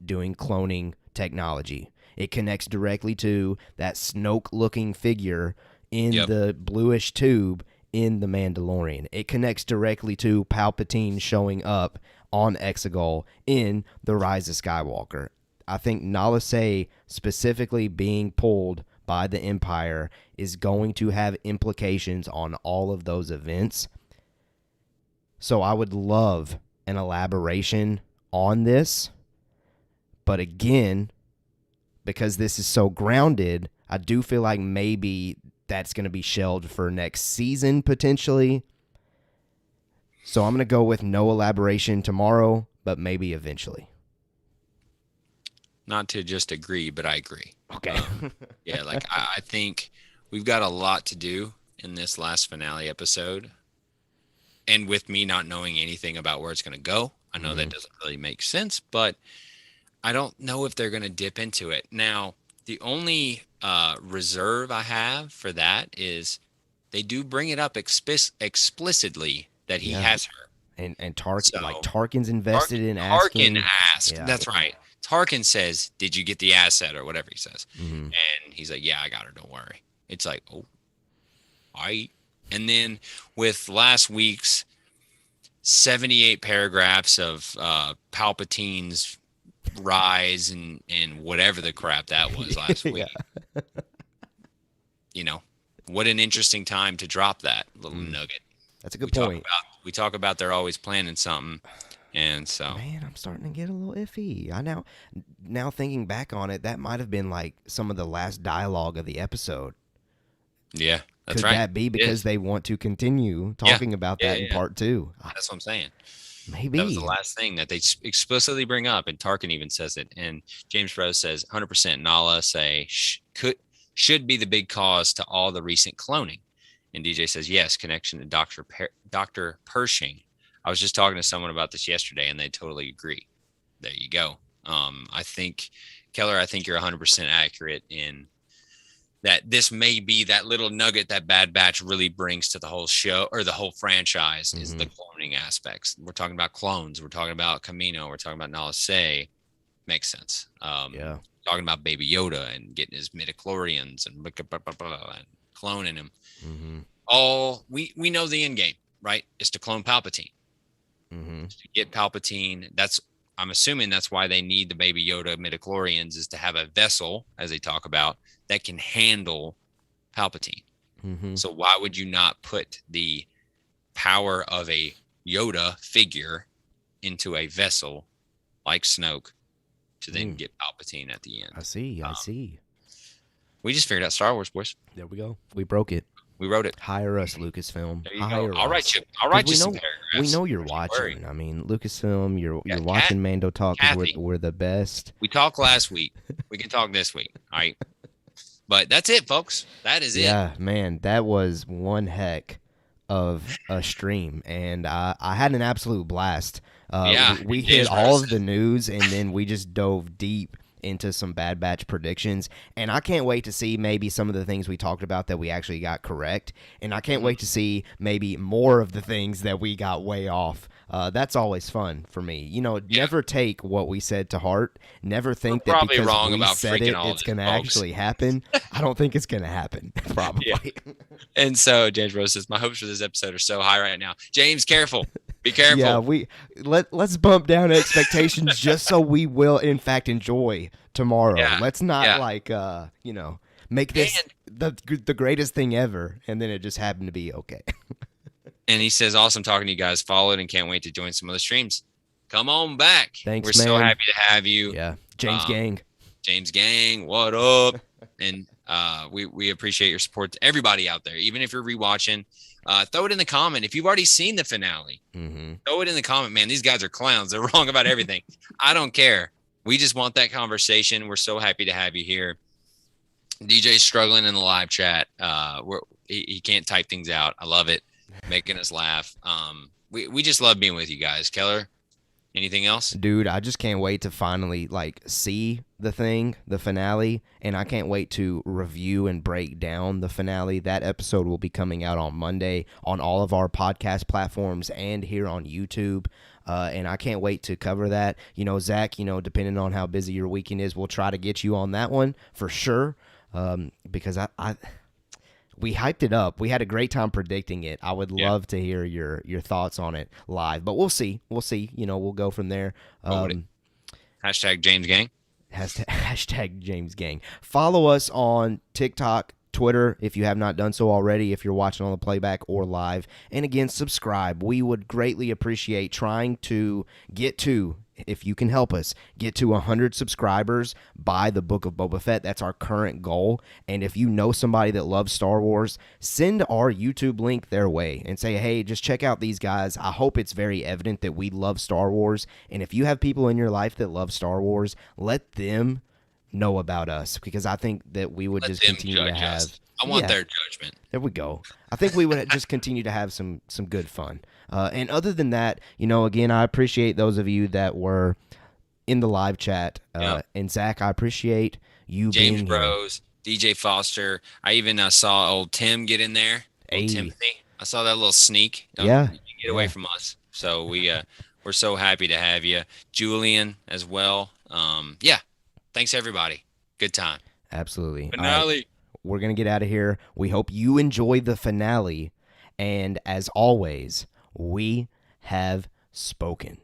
doing cloning technology. It connects directly to that Snoke-looking figure in the bluish tube in the Mandalorian. It connects directly to Palpatine showing up on Exegol in The Rise of Skywalker. I think Nala Se specifically being pulled by the Empire is going to have implications on all of those events. So I would love an elaboration on this. But again, because this is so grounded, I do feel like maybe that's going to be shelved for next season potentially. So I'm going to go with no elaboration tomorrow, but maybe eventually. Not to just agree, but I agree. Okay. Yeah, like I think we've got a lot to do in this last finale episode. And with me not knowing anything about where it's going to go, I know that doesn't really make sense, but I don't know if they're going to dip into it. Now, the only reserve I have for that is they do bring it up explicitly that he has her. And Tarkin's invested in asking. Tarkin asked. Yeah. That's right. Tarkin says, "Did you get the asset?" or whatever he says. And he's like, "Yeah, I got her. Don't worry." It's like, oh, all right. And then with last week's 78 paragraphs of Palpatine's rise and whatever the crap that was last week. What an interesting time to drop that little nugget. That's a good point. We talk about they're always planning something, and so man, I'm starting to get a little iffy. I now thinking back on it, that might have been like some of the last dialogue of the episode. Yeah, that's Could right. Could that be because they want to continue talking about that in part 2? That's what I'm saying. Maybe that was the last thing that they explicitly bring up, and Tarkin even says it. And James Rose says 100% Nala Se should be the big cause to all the recent cloning. And DJ says yes, connection to Dr. Pershing. I was just talking to someone about this yesterday, and they totally agree. There you go. I think Keller, you're 100% accurate in that. This may be that little nugget that Bad Batch really brings to the whole show or the whole franchise is the cloning aspects. We're talking about clones. We're talking about Kamino. We're talking about Nala Se. Makes sense. Talking about Baby Yoda and getting his midichlorians and cloning him. All we know the end game, right? Is to clone Palpatine. To get Palpatine. I'm assuming that's why they need the Baby Yoda midichlorians, is to have a vessel, as they talk about, that can handle Palpatine. So why would you not put the power of a Yoda figure into a vessel like Snoke to then get Palpatine at the end? I see. We just figured out Star Wars, boys. There we go. We broke it. We wrote it. Hire us, Lucasfilm. There you go. I'll write you some paragraphs. We know you're watching. I mean, Lucasfilm, you're watching Mando talk because we're the best. We talked last week. We can talk this week. All right. But that's it, folks. That is it. Yeah, man. That was one heck of a stream. And I had an absolute blast. We hit all of the news, and then we just dove deep into some Bad Batch predictions, and I can't wait to see maybe some of the things we talked about that we actually got correct, and I can't wait to see maybe more of the things that we got way off. That's always fun for me. Never take what we said to heart. Never think that because we said it, it's going to actually happen. I don't think it's going to happen, probably. Yeah. And so James Rose says, my hopes for this episode are so high right now. James, careful. Be careful. Yeah, let's bump down expectations just so we will, in fact, enjoy tomorrow. Yeah, let's not make this the greatest thing ever, and then it just happened to be okay. And he says, awesome talking to you guys. Followed and can't wait to join some of the streams. Come on back. Thanks, We're so happy to have you. Yeah, James Gang, what up? And we appreciate your support to everybody out there, even if you're rewatching. Throw it in the comment. If you've already seen the finale, throw it in the comment. Man, these guys are clowns. They're wrong about everything. I don't care. We just want that conversation. We're so happy to have you here. DJ's struggling in the live chat. He can't type things out. I love it. Making us laugh. We just love being with you guys. Keller, Anything else? Dude, I just can't wait to finally see the finale, and I can't wait to review and break down the finale. That episode will be coming out on Monday on all of our podcast platforms and here on YouTube. And I can't wait to cover that. Zach, depending on how busy your weekend is, we'll try to get you on that one for sure. Because we hyped it up. We had a great time predicting it. I would love to hear your thoughts on it live, but we'll see. We'll go from there. Hashtag James Gang. Hashtag James Gang. Follow us on TikTok, Twitter, if you have not done so already, if you're watching on the playback or live. And again, subscribe. We would greatly appreciate trying to get to, if you can help us, get to 100 subscribers by the Book of Boba Fett. That's our current goal. And if you know somebody that loves Star Wars, send our YouTube link their way and say, hey, just check out these guys. I hope it's very evident that we love Star Wars. And if you have people in your life that love Star Wars, let them know about us, because I think that we would just continue to have us. I want their judgment. There we go. I think we would just continue to have some good fun. And other than that, again, I appreciate those of you that were in the live chat. And Zach, I appreciate you James being Bros, here. DJ Foster. I even saw old Tim get in there. Old Timothy. I saw that little sneak. Get away from us. So we're so happy to have you. Julian as well. Thanks, everybody. Good time. Absolutely. Finale. Right, we're going to get out of here. We hope you enjoy the finale. And as always, we have spoken.